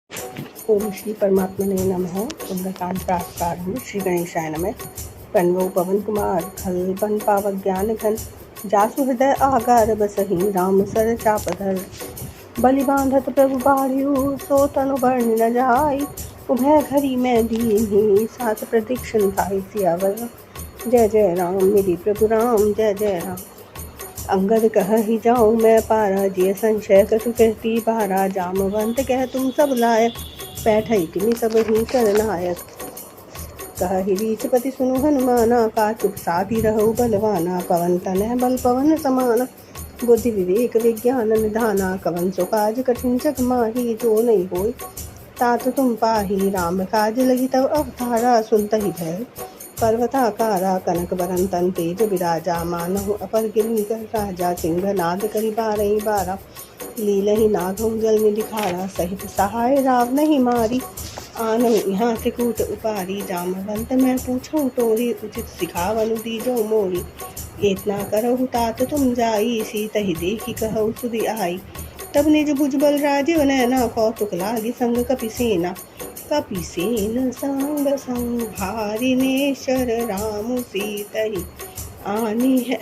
ओम श्री परमात्मने नमः। सुंदरकांड प्रारंभ। श्री गणेशाय नमः। प्रणवो पवन कुमार खल बन पावक ज्ञान घन, जासु हृदय आगार बसहि राम सर चापधर। बलि बांधत प्रभु बाढ़ियु सो तनु बरन न जाई, उभय घरी में दीन्ही सात प्रदीक्षण पाई सियावर। जय जय राम मेरी प्रभु राम, जय जय राम। अंगद कह ही जाऊं मैं पारा, जिय संशय कछु कहती बारा। जामवंत कह तुम सब लायक, बैठई किमि सब ही करनायक। कह ही रीछपति सुनु हनुमाना, का चुप साधी रहु बलवाना। पवन तनय बल पवन समाना, बुद्धि विवेक विज्ञान निधाना। कवन सो काज कठिन जग माही, जो नहीं होय तात तुम पाही। राम काज लगी तब अवतारा, सुनतहि भय पर्वताकारा। कनक बरन तन तेज बिराजा, मानहु अपर गिरिकर राजा। सिंह नाद करि बारही बारा, लीलहि नागहु जल में दिखारा। सहित सहाय राव नहीं मारी, आनहु यहाँ से कूट उपारी। जामवंत मैं पूछूं तोरी, उचित सिखावनु दीजो मोरी। एतना करहु तात तुम जाई, सीतहि देखी कहु सुधि आई। तब निज भुजबल राजीव नैना, कौतुक लागी संग कपिसेना। कपिसेन संग संहारि नेशर, राम सीतहि आनी है।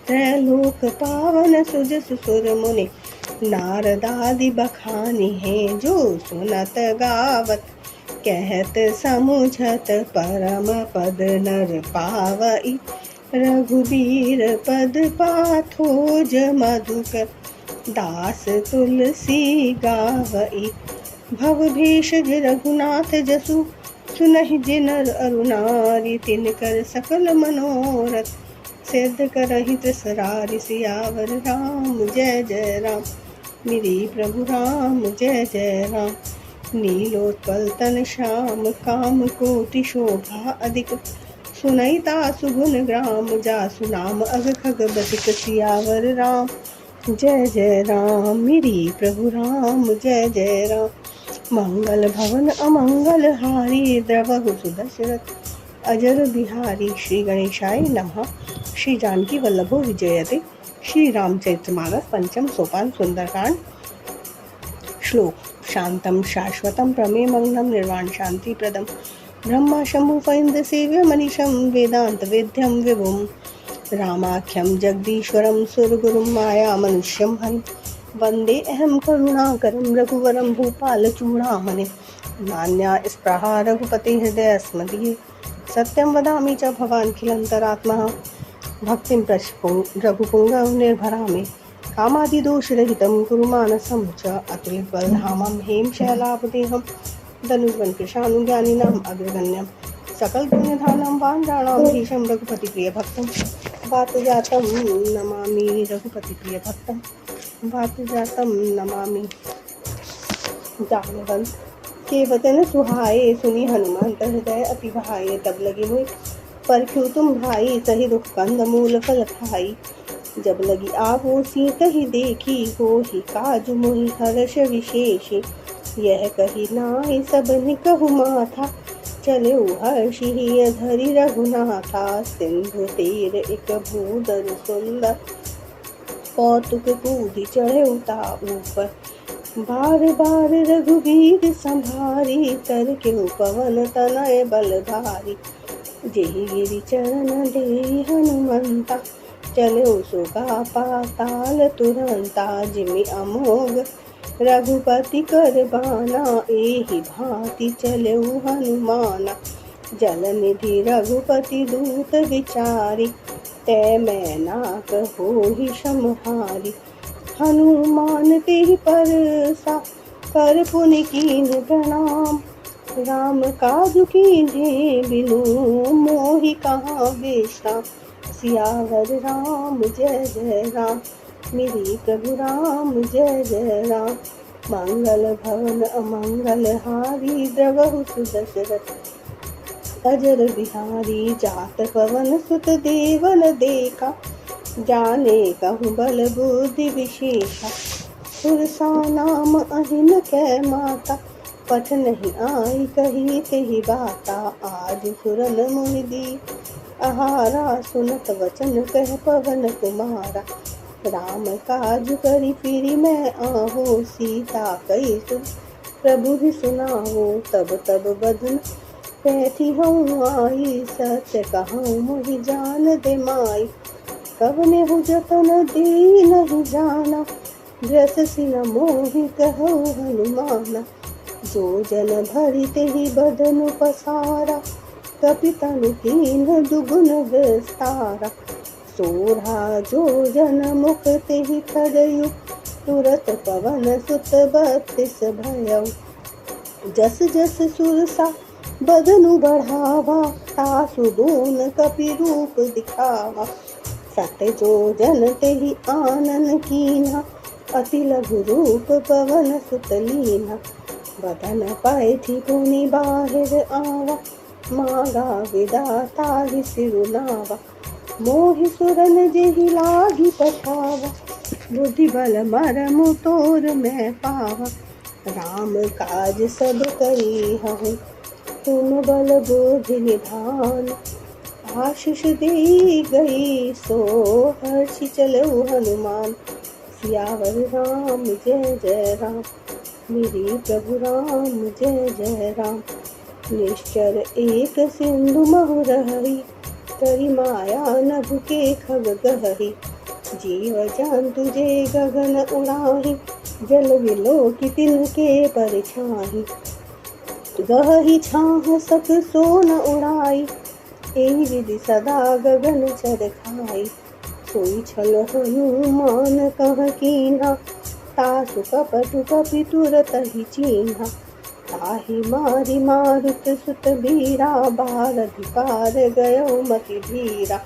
त्रैलोक पावन सुजसु सुर मुनि, नारदादि बखानी हैं। जो सुनत गावत कहत समुझत, परम पद नर पावई। रघुबीर पद पाथोज मधुकर, दास तुलसी गावई। भव भेषज रघुनाथ जसु, सुनहि जिनर अरुणारी। तिनकर सकल मनोरथ, सिद्ध करहि त्रिसरारि। सियावर राम जय जय राम, मेरे प्रभु राम जय जय राम। नीलोत्पल तन श्याम, काम कोटि शोभा अधिक। सुनई तासु गुण ग्राम, जासु नाम अग खग बधिक। सियावर राम जय जय राम, मेरे प्रभु राम जय जय राम। मंगल भवन अमंगल हारी, द्रवहु सुदशरथ अजर बिहारी। श्री गणेशाय नमः। श्री जानकी वल्लभो विजयते। श्री रामचरितमानस पंचम सोपान सुंदरकांड। श्लोक। शांतम शाश्वतम प्रमेयमग्नं, निर्वाण शांति प्रदम। ब्रह्मा शंभु फैंद्र सेव्य मनीषम, वेदांत वेद्यम विभुम। रामाख्यम जगदीश्वरम, सुरगुरुम माया मनुष्यम हरि। वंदे अहम करुणाकरम, रघुवरम भूपाल चूड़ामणि। नान्या स्पृहा रघुपति हृदय स्मदीये, सत्यं वदामि च भवानखिलन्तरात्मा। भक्तिं रघुपुंगव निर्भरामि, कामादिदोषरहितं कुरु मानसं च। अतुलितबलधामं हेमशैलापदेहं, धनुर्वन कृशानुज्ञानिनाम् अग्रगण्यं। सकल पुण्यधानं वानराणां धीशं, रघुपतिप्रिय भक्तं वातजातं नमामि। रघुपतिप्रिय भक्तं वातजातं नमामि। जामवंत के वचन सुहाए, सुनी हनुमंत हृदय अति भाए। तब लगी हुई परख्यू तुम भाई, सही दुख कंद मूल फल खाई। जब लगी आवो सीतहि देखी, होहि काज मोहि हर्ष विशेष। यह कही नाहि सब निकहु माथा, चले हर्षि धरि रघुनाथा। सिंधु तीर एक भूदर सुंदर, कौतुक कूदि चढ़े उता ऊपर। बार बार रघुवीर संभारी, तर के पवन तनय बल भारी। जेहि गिरि चरण दे हनुमंता, चले सुगा पाताल तुरंता। जिमि अमोघ रघुपति कर बाना, एहि भांति चले हनुमाना। जल निधि रघुपति दूत विचारी, तै मैं नाक होहि समहारी। हनुमान तेहि परसा, कर पुनि कीन्ह प्रणाम। राम काज कीन्हे बिनु, मोहि कहाँ विश्राम। सियावर राम जय जय राम, मेरे प्रभु राम जय जय राम। मंगल भवन अमंगल हारी, द्रवहु सुदशरथ अजर बिहारी। जात पवन सुत देवन देखा, जाने कहूँ बल बुद्धि विशेषा। सुरसा नाम अहिन कै माता, पठ नहीं आई कही तेहि बाता। आज सुरन मुनि दी आहारा, सुनत वचन कह पवन कुमारा। राम काज करि फिरि मैं आहूँ, सीता कई सुख प्रभु ही सुनाओ तब तब बदन पैठी हूँ आई, सत्य कहूँ मोहि जान दे माई। कवने हु जतन दी नहीं जाना, ग्रससी न मोहि कहु हनुमाना। जो जन भरित ही बदन पसारा, कपि तनु कीन दुगुन विस्तारा। सोढ़ा जो जन मुख तेहि खड़यु, तुरत पवन सुत 32 भयउ। जस जस सुरसा बदनु बढ़ावा, तासु दोन कपि रूप दिखावा। सत जो जन तेहि आनन कीन्हा, अति लघु रूप पवन सुत लीन्हा। बदन पैठी पुनि बाहिर आवा, मांगा विदाता ही सिरुनावा। मोहि सुरन जेहि लागी पठावा, बुद्धि बल मरमु तोर मैं पावा। राम काज सब करी हूँ, तुम बल बुद्धि निधान। आशीष दी गई सो हर्षि चलो हनुमान। सियावर राम जय जय राम, मेरे प्रभु राम जय जय राम। निश्चर एक सिंधु महु रही, करी माया नभ के खग गहरी। जीव जंतु जे गगन उड़ाही, जल विलोकि तिनके परछाही। गहहि छाह सक सोन उड़ाई, एहि विधि सदा गगन चर खाई। सोई छल हनुमान कह कीन्हा, तासु कपटु कपि तुरत ही चीन्हा। ताहि मारि मारुत सुत बीरा, बारधि पार गयो मति धीरा।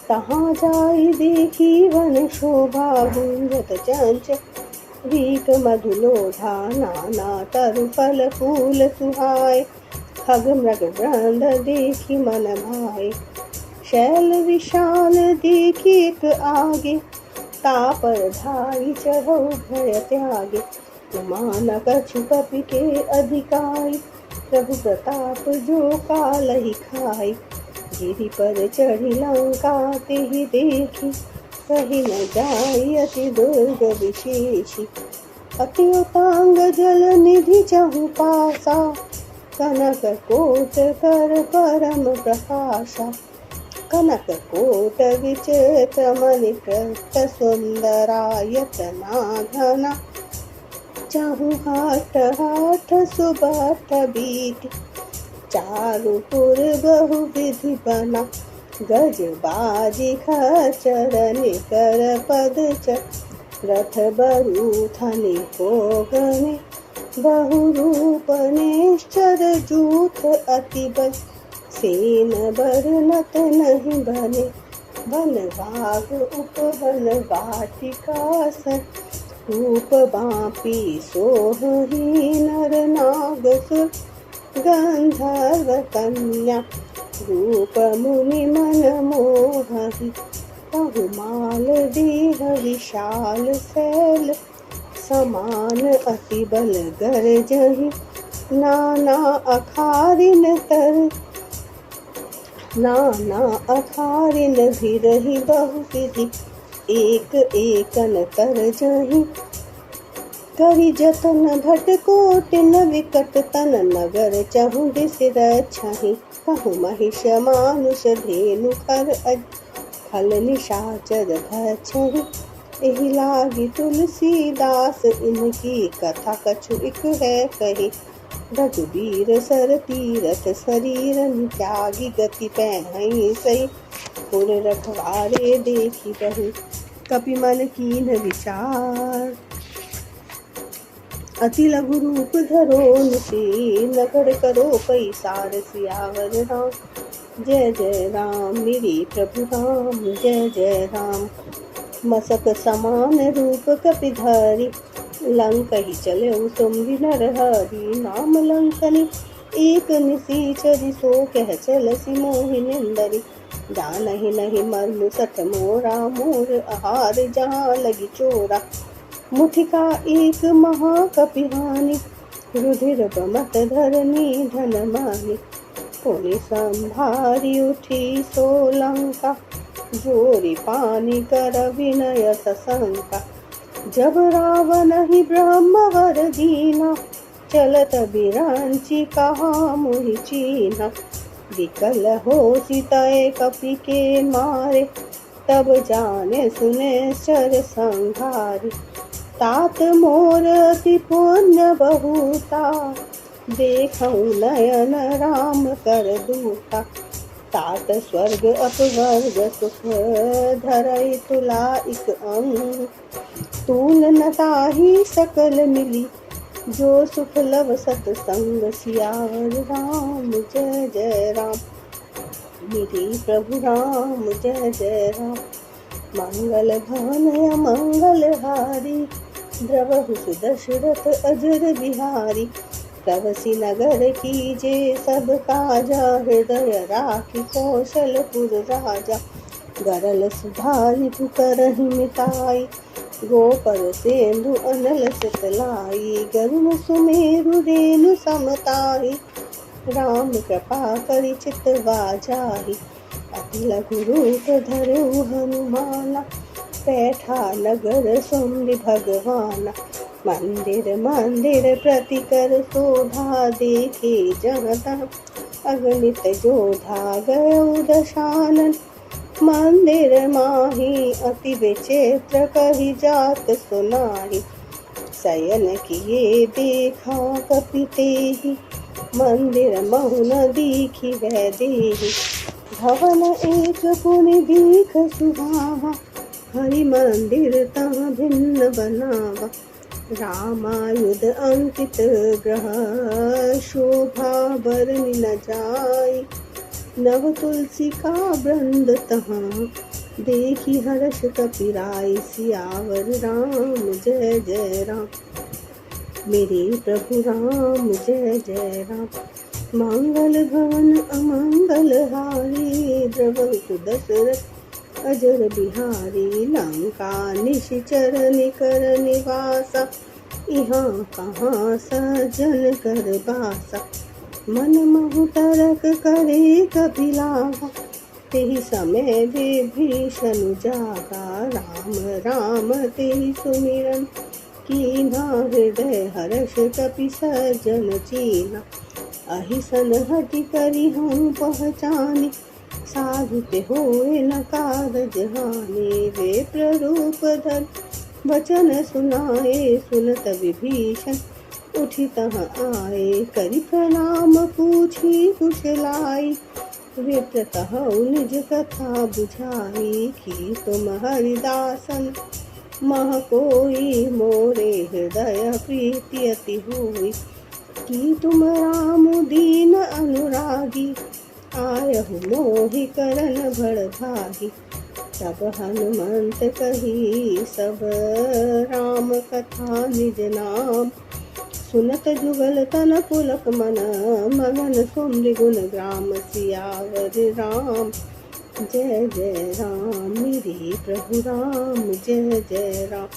तहाँ जाई देखी वन शोभा, गुंजत चंच रीक मधुलोढ़ा। नाना तरु फल फूल सुहाए, खग मृग वृंद देखी मन भाए। शैल विशाल देखी एक आगे, तापर धारी चढ़ो भय त्यागे। मान कछु कपि के अधिकाई, प्रभु प्रताप जो काल ही खाई। गिरि पर चढ़ी लंका तेहि देखी, कही न जाई अति दुर्ग विशेषी। अति उतांग जल निधि चहु पासा, कनक कोट कर परम प्रकाशा। कनक कोट विचित्र मणि कृत सुंदरायतना घना। चहु हाट हाट सुबट बीट, चारु पुर बहु विधि बना। गज बाजी खचर निकर पद च, रथ बरु थनि भोगने। बहु रूप निश्चर जूथ अति बल, सेन बरनत नहीं बने। वन भाग उपवन वाटिका सन, रूप बापी सोहि नर नाग सुर। गंधर्व कन्या रूप मुनि मन मोहहि, बहुमाल देह विशाल शैल। समान अति बल गरजहि, नाना अखारिन तर। नाना अखारिन भिरहि बहु विधि, एक एकन तरजहि। करि जतन भट कोटिन विकट तन, नगर चहु दिस रक्षहि। कहु महिष मानुष धेनु खर अज, खल निशाचर भक्षहि। एहि लागी तुलसीदास, इनकी कथा कछु इक है कही। रघुबीर सर तीरथ शरीर, त्यागी गति पैहि सही। पुर रखवारे देखी बहु, कपि मन कीन विचार। अति लघु रूप धरो निसी, नगर करो पैसार। सियावर राम जय जय राम, मेरे प्रभु राम जय जय राम। मसक समान रूप कपि धरि, लंकहि चलऊ तुम्हि नरहरि। नाम लंकनि एक निसीचरि, सो कह चलसि मोहि निंदरि। जानहि नहीं मर्म सठ मोरा, मोर आहार जहाँ लगी चोरा। मुठिका एक महाकपिहानि, रुधिर बमत धरनी धन मानि। पुनि संभारी उठी सो लंका, जोरि पानी कर विनय सशंका। जब रावण ही ब्रह्म वर दीना, चलत बिरंची कहा मुहि चीन्हा। विकल होसी तय कपि के मारे, तब जाने सुने शर संघारे। तात मोर अति पुण्य बहुता, देखऊँ नयन राम कर दूता। तात स्वर्ग अपवर्ग सुख, धरई तुलाइक अंग। तूल न ताहि सकल मिली, जो सुख लव सतसंग। सियावर राम जय जय राम, मेरे प्रभु राम जय जय राम। मंगल भवन अमंगल हारी, द्रवहु सुदशरथ अजर बिहारी। तब सि नगर कीजे सब काजा, हृदय राखि कौशलपुर राजा। गरल सुधारि पुकारहि मिताई, गोपर सेंधु अनल सितलाई। गरुण सुमेरु रेणु समताई, राम कृपा करि चितवा जाहि। अति लघु रूप धरऊ हनुमाना, पैठा नगर सुमरि भगवाना। मंदिर मंदिर प्रति कर शोभा, देखे जहाँ तहाँ अगणित जोधा। गयऊ दशानन मंदिर माही, अति विचित्र कही जात सुनाही। शयन किए देखा कपि तेहि, मंदिर महु न दीखि वै देहि। भवन एक पुनि दीख सुहावा, हरि मंदिर तहाँ भिन्न बनावा। रामायुध अंकित ग्रह, शोभा बरनि न जाई। नव तुलसी का वृंद तहाँ, देखी हर्ष कपिराई। सियावर राम जय जय राम, मेरे प्रभु राम जय जय राम। मंगल भवन अमंगल हारी, द्रवहु दशरथ अजर बिहारी। लंका निश्चर निकर निवासा, यहाँ कहाँ सज्जन कर बासा। मन महु तरक करे कपिलावा, तेहि समय विभीषण जागा। राम राम तेहि सुमिरन कीन्हा, हृदय हर्ष कपि सज्जन चीन्हा। अहिसन हठि करि हूँ पहचानी, साधु ते होए न कारज हानि। वे प्ररूप धर वचन सुनाए, सुनत विभीषण उठि तहाँ आए। करि प्रणाम पूछी कुशलाई, विप्र कहु निज कथा बुझाई। कि तुम हरिदासन मह कोई, मोरे हृदय प्रीति अति होई। कि तुम राम दीन अनुरागी, आयहु मोहि करन भड़भागी। तब हनुमंत कही सब राम कथा निज नाम। सुनत जुगल तन पुलक मन, मगन सुमरि गुण ग्राम। सियावर राम जय जय राम, मेरे प्रभु राम जय जय राम।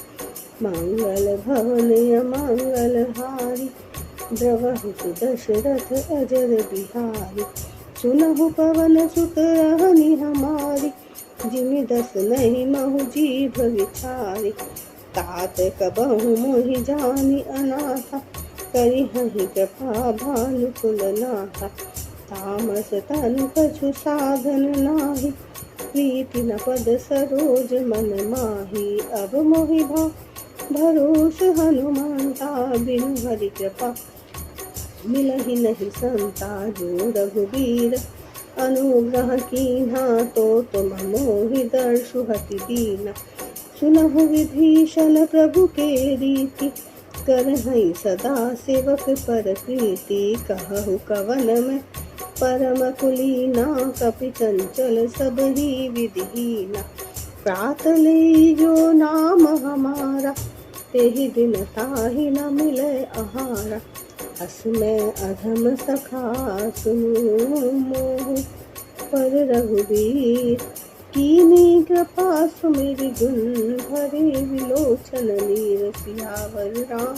मंगल भवन अमंगल हारी, द्रवहु सुदशरथ अजर बिहारी। सुनहु पवन सुत रहनि हमारी, जिमि दस नहीं महु जीभ विचारी। तात कबहु मोहि जानि अनाथा, करिहहि कृपा भानु कुलनाथा। तामस तनु कछु साधन नाही, प्रीति न पद सरोज मन माही। अब मोहि भरोस हनुमंता, बिनु हरि कृपा मिलहि नहीं संता। जो रघुवीर अनुग्रह कीन्हा, तो तुम मोहि दर्शु हति दीना। सुनहु विभीषण प्रभु के रीति, करहई सदा सेवक पर प्रीति। कहु कवन में परम कुलीना, कपि चंचल सब ही विधिहीना। प्रात ले जो नाम हमारा, तेहि दिन ताहि न मिले आहारा। अस में अधम सखा सुनु मोह, पर रघुवीर कीनी कृपा सुमिरि गुण। भरे विलोचन नीर, सियावर राम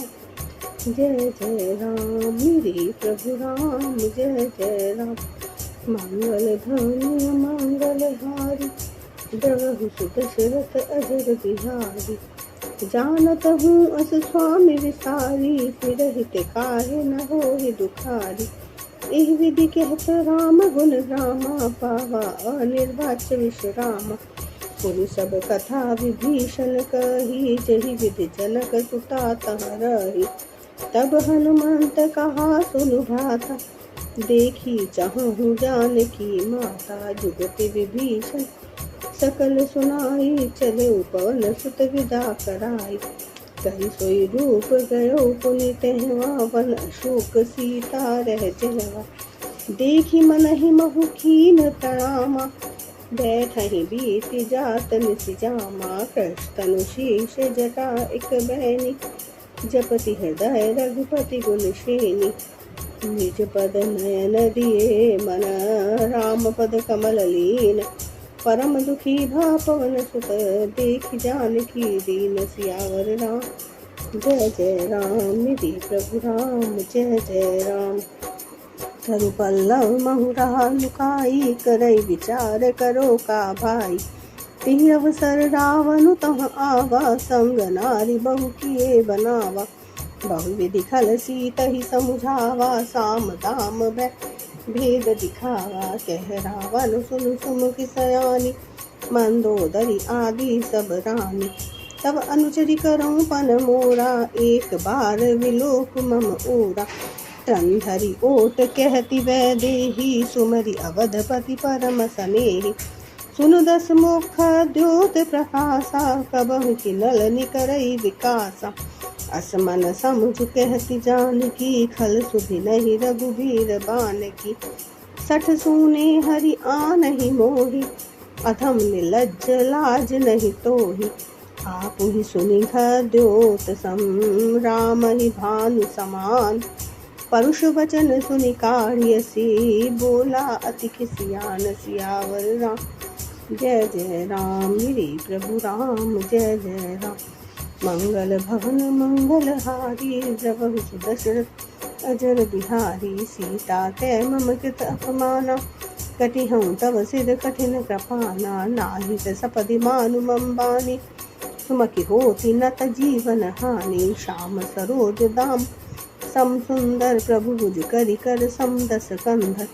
जय जय राम, मेरे प्रभु राम जय जय राम। मंगल ध्वनि मंगल हारी, द्रवहु सुदशरथ अजर बिहारी। जानत हूँ अस स्वामी विसारी, फिरहित काहे न होहि दुखारी। एहि विधि कहत राम गुण ग्रामा, पावा अनिर्वाच्य विश्रामा। पुनि सब कथा विभीषण कही, जहि विधि जनक सुता तह रही। तब हनुमंत कहा सुनु भ्राता, देखी चाहूँ जानकी माता। जुगति विभीषण सकल सुनाई, चले पवन सुत विदा कराई। कहि सोई रूप गयो पुनि तेहवा, वन अशोक सीता रह जहवा। देखी मनहि महु कीन प्रणामा, बैठहि बीति जात निस जामा। कृष्ण शीश जटा एक बैनी, जपति हृदय रघुपति गुण श्रेणी। निज पद नयन दिए मन, राम पद कमल लीन। परम दुखी भा पवन सुत, देख जानकी दीन। सियावर राम जय जय राम, मेरे प्रभु राम जय जय राम। तरु पल्लव महुरा लुकाई, करई विचार करो का भाई। तिहि अवसर रावण तह आवा, संग नारी बहु किए बनावा। बहुविधि खल सीतहि समुझावा, साम दाम भेद दिखावा। कह रावण सुनु सुमुखि सयानी, मंदोदरी आदि सब रानी। तब अनुचरि करऊं पन मोरा, एक बार विलोक मम ओरा। तन धरि ओट कहति वैदेही, सुमरि अवधपति परम सनेही। सुनु दस मुख द्योत प्रकाशा, कबहु किनल निकरई विकासा। असमन समुझ कहति जानकी, खल सुधि नहीं रघुबीर बानकी। सठ सूने हरि आनहि मोहि, अधम निलज्ज लाज नहीं तोहि। आपहि सुनि द्योत सम, राम ही भानु समान। परुष वचन सुनि काढ़ियसि, बोला अति खिसियान। सियावर राम जय जय राम, मेरे प्रभु राम जय जय राम। मंगल भवन मंगल हारी, द्रवहु सुदशरथ अजर बिहारी। सीता तै मम कृत अपमाना, कटिहउँ तव सिर कठिन कृपाना। नाहि सपदि मानु मम बानी, सुमति होति नत जीवन हानि। श्याम सरोज दाम सम सुंदर, प्रभु भुज करि कर समदस कंधर।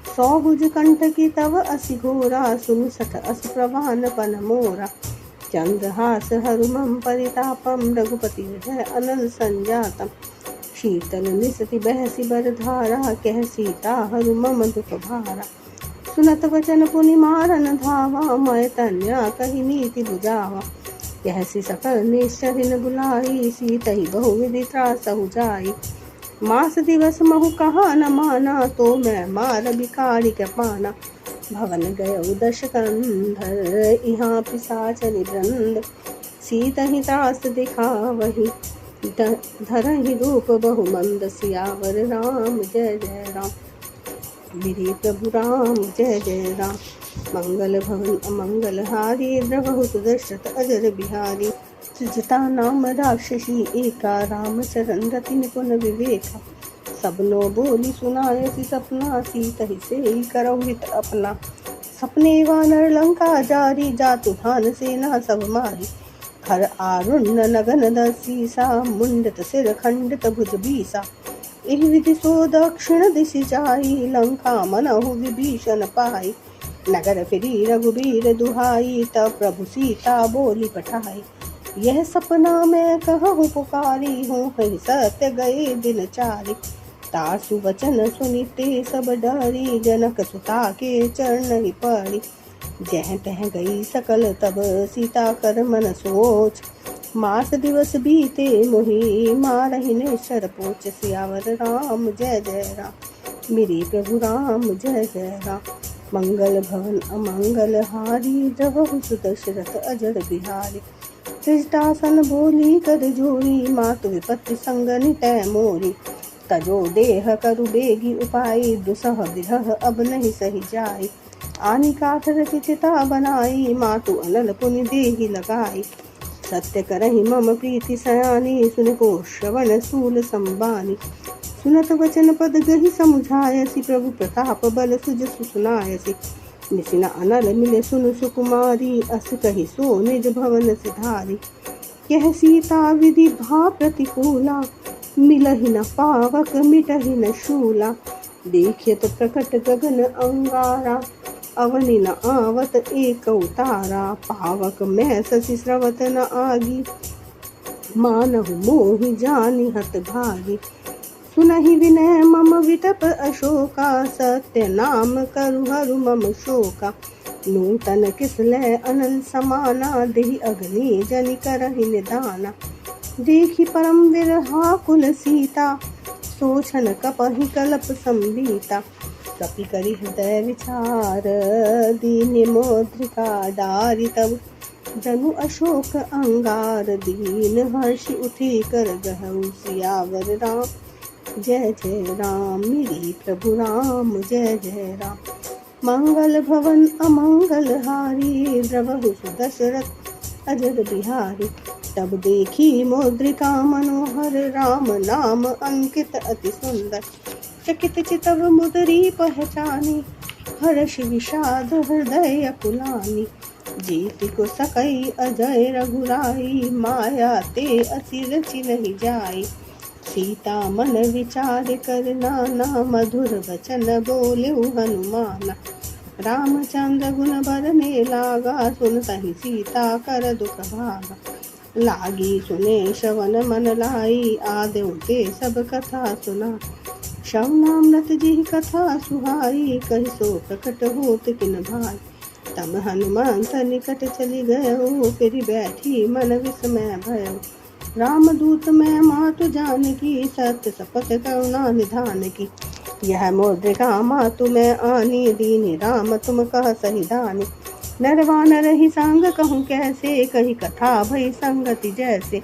100 भुज कंटकी तव असि घोरा, सुनु सठ अस प्रवान पन मोरा। चंद्रहास हरु मम परितापम, रघुपति हृदय अनल संजातम। शीतल निसति बहसि बर धारा, कह सीता हरु मम दुख भारा। सुनत वचन पुनि मारन धावा, मैं तन्या कहि नीति बुझावा। कहसि सकल निश्चर हिन बुलाई, सीतहि बहुविधि त्रासहु जाई। मास दिवस महु कहा न माना, तो मैं मार बिकारि के पाना। भवन गयो दश कंधर, इहाँ पिशाचनि वृंद। सीतहि त्रास दिखावहि, धरहि रूप बहु मंद। सियावर राम जय जय राम, मेरे प्रभु राम जय जय राम। मंगल भवन अमंगल हारी, द्रवहु सुदशरथ अजर बिहारी। सृजता नाम राक्षसी एका, राम चरण रति निपुण विवेका। सबनो बोली सुनायसि सपना, सीतहि सेई करहु हित अपना। सपने वानर लंका जारी, जातु धान सेना सब मारी। खर आरुण नगन दसीसा, मुंडत सिर खंडित भुज बीसा। एहि विधि सो दक्षिण दिशि जाई, लंका मनहु विभीषण पाई। नगर फिरी रघुबीर दुहाई, तब प्रभु सीता बोली पठाई। यह सपना मैं कहूँ पुकारी हूँ, कहीं सत्य गए दिन चारी। तासु वचन सुनिते सब डरी, जनक सुता के चरण ही पड़ी। जह तह गई सकल तब सीता कर मन सोच, मास दिवस बीते मोहि मारहि निश्चर पोच। सियावर राम जय जय राम, मेरे प्रभु राम जय जय राम। मंगल भवन अमंगल हारी, द्रवहु सुदशरथ अजर बिहारी। त्रिजटासन बोली कर जोरी, मातु विपत्ति संग नितै मोरी। तजो देह करु बेगी उपाई, दुसह विरह अब नहीं सही जाई। आनी काठ रचि चिता बनाई, मातु अनल पुनि देहि लगाई। सत्य करहि मम प्रीति सयानी, सुनको श्रवण सूल संबानी। सुनत वचन पद गहि समुझायसि, प्रभु प्रताप बल सुजसु सुनायसि। निसिना अनल मिले सुनु सुकुमारी, अस कहि सो निज भवन सिधारी। यह सीता विधि भा प्रतिकूला, मिलहि न पावक मिटहि न शूला। देखियत प्रकट गगन अंगारा, अवनि न आवत एक उतारा। पावक मैं शशि स्रवत न आगी, मानहु मोहि जानि हत भागी। सुनहि विनय मम विटप अशोका, सत्य नाम करुहरु मम शोका। नूतन किसलय अनल समाना, देहि अग्नि जनि करहि निदाना। देखि परम विरहा कुल सीता, सोचन कपहि कलप संबीता। कपि करि हृदय विचार, दीन मुद्रिका डारि तब। जनु अशोक अंगार, दीन हर्षि उठि कर गहु सियावर राम। जय जय राम मेरे प्रभु राम, जय जय राम। मंगल भवन अमंगल हारी, द्रवहु सुदशरथ अजर बिहारी। तब देखी मुद्रिका मनोहर, राम नाम अंकित अति सुंदर। चकित चितव मुदरी पहचानी, हर्ष विषाद हृदय अकुलानी। जीति को सकई अजय रघुराई, माया ते असि रचि नहीं जाई। सीता मन विचार कर नाना, मधुर वचन बोले हनुमाना। रामचंद्र गुण बरने लागा, सुनतहि सीता कर दुख भागा। लागी सुने श्रवण मन लाई, आदेउ ते सब कथा सुना। श्रवणामृत जी कथा सुहाई, कहि सो प्रकट होत किन भाई। तब हनुमंत निकट चली गयो, फिर बैठी मन विस्मय भयो। रामदूत मैं मातु जानकी, सत्य शपथ करुणा निधान की। यह मुद्रिका मातु मैं आनी, दीन राम तुम कह सही दानी। नरवानर ही सांग कहूँ कैसे, कही कथा भई संगति जैसे।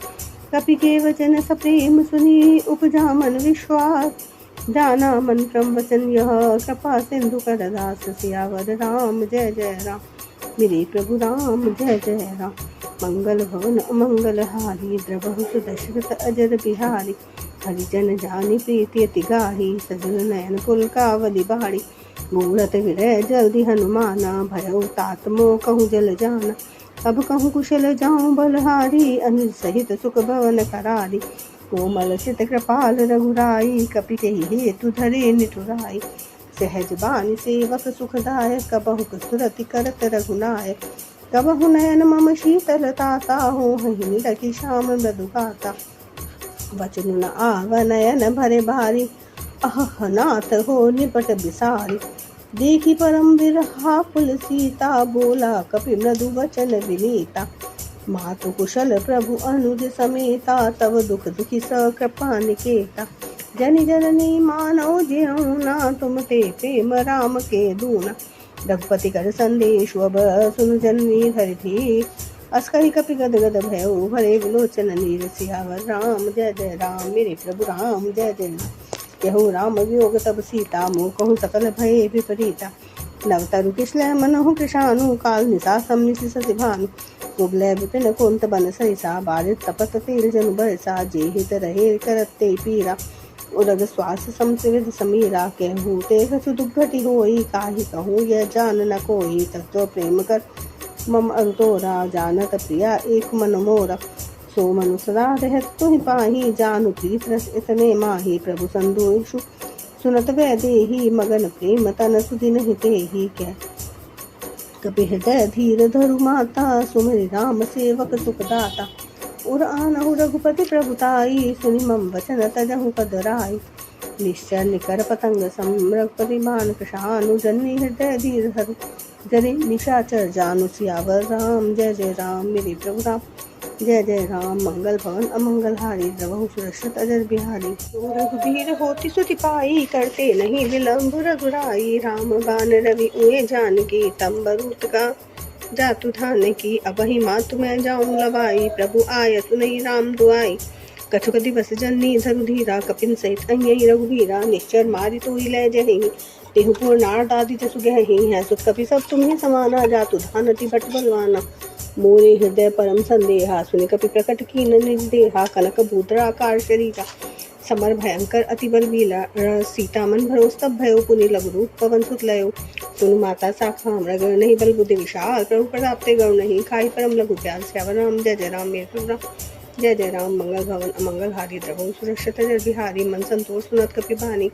कपि के वचन सप्रेम सुनी, उपजा मन विश्वास। जाना मन क्रम वचन यह, कृपा सिंधु कर दास। सियावर राम जय जय राम मेरे प्रभु राम, जय जय राम। मंगल भवन अमंगल हारी, द्रवहु सुदशरथ अजर बिहारी। हरिजन जानि प्रीति अति गाढ़ी, सजल नयन पुलकावली बाड़ी। मूरत विरय जल्दी हनुमाना, भयउ तात मोह कहूँ जल जाना। अब कहूँ कुशल जाऊँ बलहारी, अनुज सहित सुख भवन करारी। कोमल चित कृपाल रघुराई, कपि केहि हेतु धरे निठुराई। सहज बानी सेवक सुखदायक, कबहु सुरति करत रघुनायक। कबहु नयन मम शीतल ताता, होहि निरखि श्याम मृदु गाता। वचन न आव नयन भरे भारी, अह नाथ हो निपट बिसारी। देखी परम विरहा कुल सीता, बोला कपि मृदु वचन विनीता। मातु कुशल प्रभु अनुज समेता, तब दुख दुखी स कृपा निकेता। जनि जननी मानव जेऊना, तुम ते प्रेम राम के दूना। रघुपति कर संदेश अब सुन जननी धरि थी। अस कहि कपि गद गद भयो, भरे विलोचन नीर। सियावर राम जय जय राम मेरे प्रभु राम, जय जय राम। कहूँ राम वियोग तब सीता, मोह कहूँ सकल भय विपरीता। नव तरु किसलय मनहु कृशानु, काल निशा सम्मिलित सति भानु। कुबलय विपिन कुंत बन सरिसा, बारित तपत तेल जनु बरसा। जे हित रहे करत ते पीरा, उरग श्वास समसिविद समीरा। कहूँ ते कछु दुर्घटि होई, काहि कहूँ यह जान न कोई। तत्व प्रेम कर मम अंतोरा, जानत प्रिया एक मन मोरा। सो मनु सदा रहत तुहि पाही, जानु प्रीत रस इतने माही। प्रभु संदोषु सुनत वैदेही, मगन प्रेम तन सुदिन हितेही। कह कपि हृदय धीर धरु माता, सुमरि राम सेवक सुखदाता। उर आनहु रघुपति प्रभुताई, सुनि मम वचन तजहु पदराई। निश्चर निकर पतंग सम, रघुपति बाण कृशानु। जननी हृदय धीर धरु, जनि निशाचर जानु। सियावर राम जय जय राम मेरे प्रभु राम, जय जय राम। मंगल भवन अमंगल हारी, द्रवहु सुरक्षित अजर बिहारी। रघुबीर होति सुति पाई, करते नहीं विलंब रघुराई। राम बाण रवि उए जानकी, तंबरूत का जातु धान की। अबहि मातु मैं जाऊँ लवाई, प्रभु आय सुनई राम दुआई। कछुक दिवस जननी धरु धीरा, कपिन सहित अइयै रघुबीरा। निश्चर मारि तोहि लै जहि, तेहु पूर्णार दादि जसु गहहि। है सुत कपि सब तुम्हें समाना, जातु धान अति बट बलवाना। मोरे हृदय परम संदेहा, सुनि कपि प्रकट कीन निज देहा। कनक भूतरा आकार शरीरा, समर भयंकर अति बल बीला। सीता मन भरोस तब भयो, पुनि लघु रूप पवन सुत लयो। सुनु माता साखा मृग नहीं, बल बुद्धि विशाल। प्रभु प्रताप ते गौर नहीं, खाई परम लघु प्याल। श्यावर राम जय जय राम मेरे प्रभु राम। जय जय राम मंगल भवन अमंगल हारी द्रवहु सुरक्षित जल बिहारी मन संतोष सुनत कपि बानी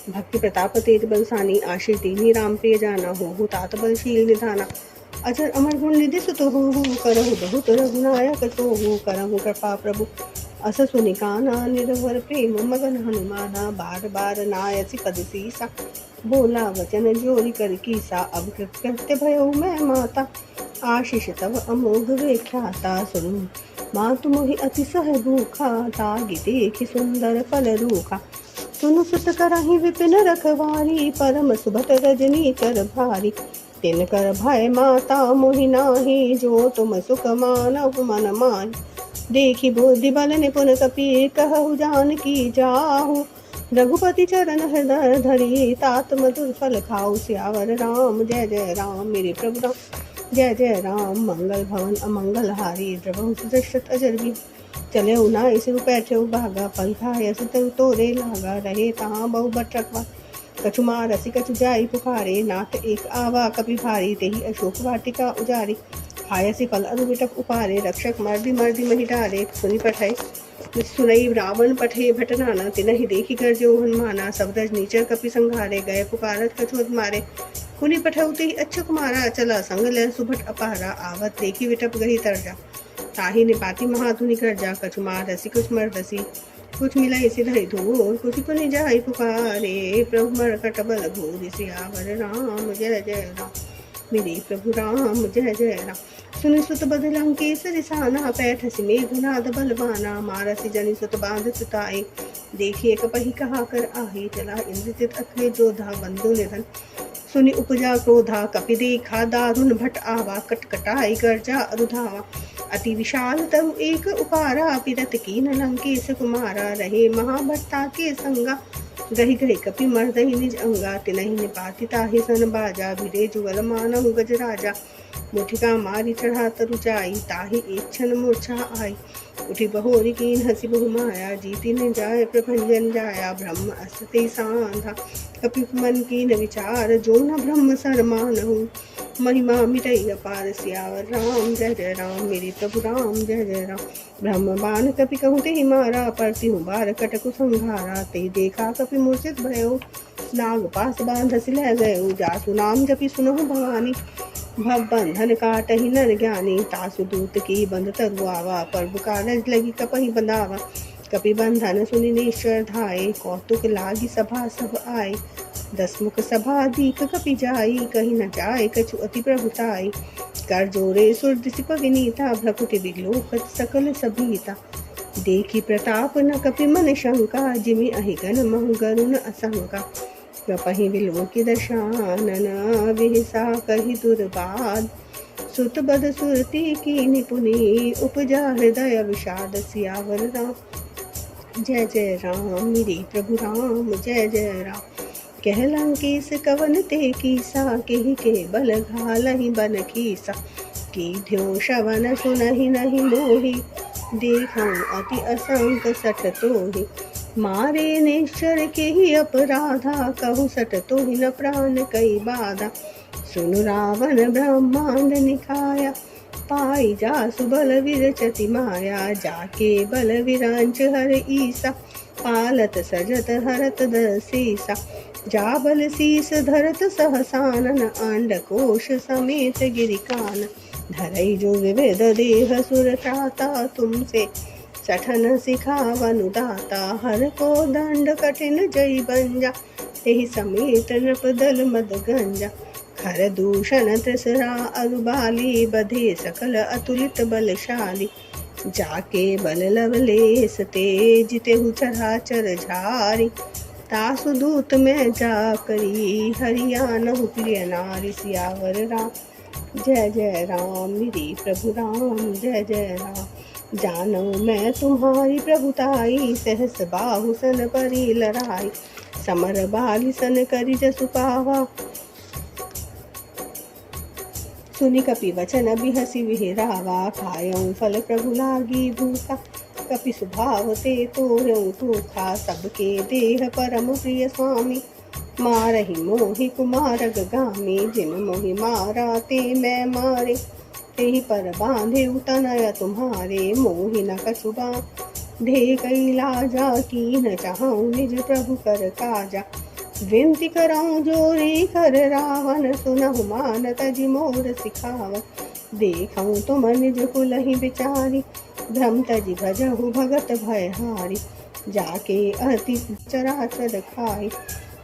भक्ति प्रताप तेज बलसानी आशीष दीनी राम प्रिय जाना हो तात बलशील निधाना अजर अमर गुण निधि सुत हो करहु बहुत रघुनायक तो हो करहु कृपा प्रभु अस सुनि काना निर्भर प्रेम मगन हनुमाना बार बार नायसी पद सीसा बोला वचन जोरी कर कीसा अब कृत्य भयो मैं माता आशीष तब अमोघ व्याख्याता सुनु मातु मोहि अति सह भूखा तागि देखि सुंदर फल रूखा सुनु सुत करहि विपिन रखवारी परम सुभट रजनी कर भारी तिन कर भय माता मोहि नाही जो तुम सुख मानहु मन माहि देखि बुद्धि बल निपुण कपि कहु जानकी जाहु रघुपति चरण हृदय धरि तात मधुर फल खाऊ सियावर राम जय जय राम मेरे प्रभु राम जय जय राम मंगल भवन अमंगल हारी द्रवहु सुदर्शत अजर भी चले उनाई सिर बैठे भागा पंथाय सुत तोरे लागा रहे तहाँ बहु बटरकवा कछु मारसी कछु जाई पुकारे नाथ एक आवा कपि भारी तेहि अशोक वाटिका उजारी खायसी फल अरु बिटप उपारे रक्षक मर्दी मर्दी मही डारे सुनि पठै सुनई रावण पठे भटनाना तिनहि देखि कर जो हनुमाना सब रज नीचर कपि संघारे गए पुकारत कछु मारे कुनि पठौते अच्छ कुमारा चला संग ले सुभट अपारा आवत देखी विटप गही तरजा ताही निपाति महाधुनि कर जा कछु मारसी कुछ मरदसी कुछ मिला इसे धरि धूर कुछ पुनि जाई पुकारे प्रभु मरकट बल घोर सियावर राम जय जय राम मेरे प्रभु राम जय जय राम सुनि सुत बदलंके सरिसाना पैठसी मेघनाद बलवाना मारसी जनि सुत बांध सुताए देखिए कपहि कहा कर आहे चला इंद्रजित अखिले जोधा बंधु निधन सुनि उपजा क्रोधा कपि देखा दारुण भट आवा कटकटाई गर्जा अरुधावा अति विशाल तरु एक उपारा पिरत कीन लंकेश कुमारा रहे महाभट्टा के संगा गही गही कपि मर्दहि निज अंगा तिनहि निपाति ताहि सन बाजा भिड़े जुगल मानहु गज राजा मुठिका मारी चढ़ा तरु जाई ताहि एक क्षण मूर्छा आई उठी बहोरी कीन हसी बहु माया जीती न जाय प्रभंजन जाया ब्रह्म अस्ते सांधा कपि मन कीन विचार जो न ब्रह्म सरमानहु महिमा मिटई अपार सियावर राम जय जय राम मेरे प्रभु राम जय जय राम ब्रह्म बाण कपि कहूँ ते मारा परति हूँ बार कटकु संघारा ते देखा कपि मूर्छित भयो नाग पास बांध हसी लह गयो जासु नाम जपि सुनहु भवानी भव बंधन काटहि नर ज्ञानी तासु दूत की बंध तरुआवा प्रभु कारज लगी कपहि बंधावा कपि बंधन सुनि निश्चर धाये कौतुक लागी सभा सब आए दसमुख सभा दीक कपि जाई कही न जाए कछु अति प्रभुताई कर जोरे सुरदि सिप विनीता भ्रकुटि विलोकत सकल सभीता देखी प्रताप न कपि मन शंका जिमि अहिगन महु गरुण असंका कपहि विलोकि दशानन विहिसा कहि दुर्बाद सुत बद सुरती की निपुनी उपजा हृदय विषाद सियावर राम जय जय राम मेरे प्रभु राम जय जय राम कह लंकेश कवन ते कीसा केहि के बल घालहि बन कीसा की ध्यो शवन सुनहि नहीं मोहि देखऊं अति असंक सठ तोहि मारे निश्चर केहि अपराधा कहु सठ तोहि न प्राण कई बाधा सुनु रावण ब्रह्मांड निकाया पाई जासु बल विरचति माया जाके बल विरांच हर ईसा पालत सजत हरत दसीसा जाबल शीस धरत सहसानन अंडकोश समेत गिरिकान धरई जो विविध देह सुर त्राता तुमसे सठन सिखावनु दाता हर को दंड कठिन जय बंजा तेहि समेत नृप दल मद गंजा खर दूषण त्रिसरा अरुबाली बधे सकल अतुलित बलशाली जाके बल लवलेस तेज तेहु चराचर झारी तासु दूत में जा करी हरियाणहु प्रिय नारी सियावर राम जय जय राम मेरे प्रभु राम जय जय राम जानो मैं तुम्हारी प्रभुताई सहस बाहु सन परी लड़ाई समर बाली सन करी जसु पावा सुनि कपि वचन बिहसी विहिरावा खायऊं फल प्रभु लागी भूखा कपि सुभाव ते तोरऊं तूखा सबके देह परम प्रिय स्वामी मारहि मोहि कुमार गामी जिन मोहि मारा ते मैं मारे तेहि पर बांधे तनय तुम्हारे मोहि न कछु बांधे कैला जा कीन चाहूँ निज प्रभु कर काजा विनती कराऊं जोरी कर रावण सुनहु मान तजि मोर सिखावत देखऊं तुम निज कुलहि बिचारी भ्रम तजि भजहु भगत भयहारी जाके अति चराचर खाई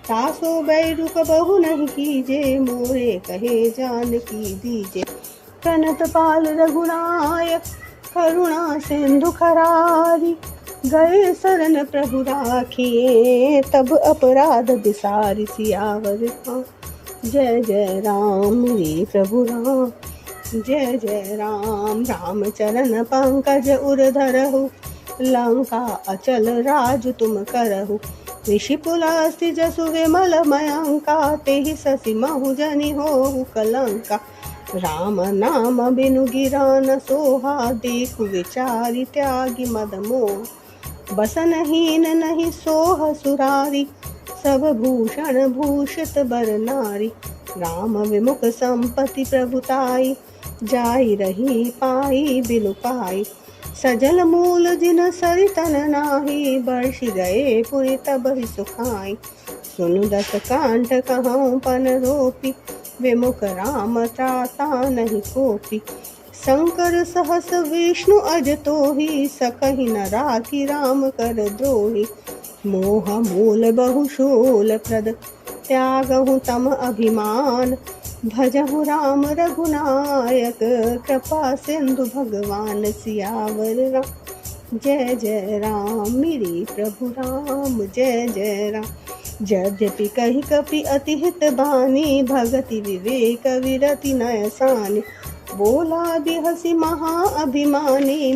तासो बैरुक बहु नहीं कीजे मोरे कहे जान की दीजे प्रणत पाल रघुनायक करुणा सिंधु खरारी गए शरण प्रभु राखिए तब अपराध बिसारी सियावर जय जय राम रे प्रभु राम जय जय राम राम चरण पंकज उर धरहु लंका अचल राज तुम करहु ऋषि पुलास्ति जसु विमल मयंका तेहि ससि महु जनि होहु कलंका राम नाम बिनु गिरा न सोहा देखु विचारि त्यागी मद मोह बसनहीन नहीं सोह सुरारी सब भूषण भूषित बर नारी राम विमुख संपत्ति प्रभुताई जाई रही पाई बिनु पाई सजल मूल जिन सरितन नाही बरसि गए पुरि तब ही सुखाई सुनु दस कांठ कहूँ पन रोपी विमुख राम त्राता नहीं कोपी शंकर सहस विष्णु अज तोहि सकहि न राखी राम कर द्रोही मोह मूल बहु शूल प्रद त्यागहु तम अभिमान भजहु राम रघुनायक कृपा सिंधु भगवान सियावर राम जय जय राम मेरे प्रभु राम जय जय राम यद्यपि कहि कपि अति हित बानी भगति विवेक विरति नयसानी बोला बिहसी महा अभिमानी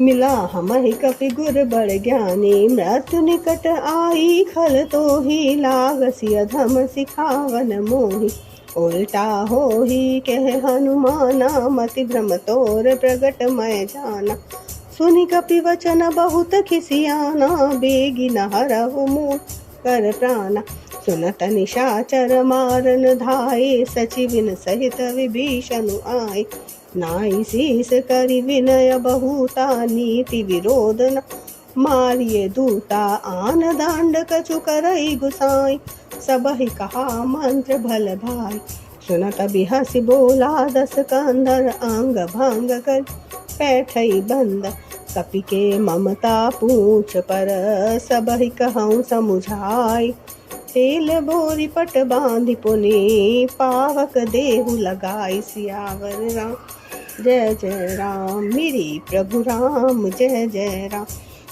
मिला हमहि कपि गुर बड़ ज्ञानी मृत्यु निकट आई खल तो ही लागसी अधम सिखावन मोहि उल्टा हो ही कह हनुमाना मति भ्रम तोर प्रगट मैं जाना सुनि कपि वचन बहुत खिसियाना बेगी न हरहु मुँह कर प्राणा सुनत निशाचर मारन धाये सचिविन सहित विभीषण आए नाई शीस करि विनय बहुता नीति विरोध न मारिये दूता आन दांड कछु करई गुसाई सबहि कहा मंत्र भल भाई सुनत बिहसि बोला दस कंधर अंग भंग कर पैठई बंद कपि के ममता पूछ पर सबहि कहूँ समुझाई तेल बोरी पट बांधि पुनि पावक देहु लगाई सियावर राम जय जय राम मेरे प्रभु राम जय जय राम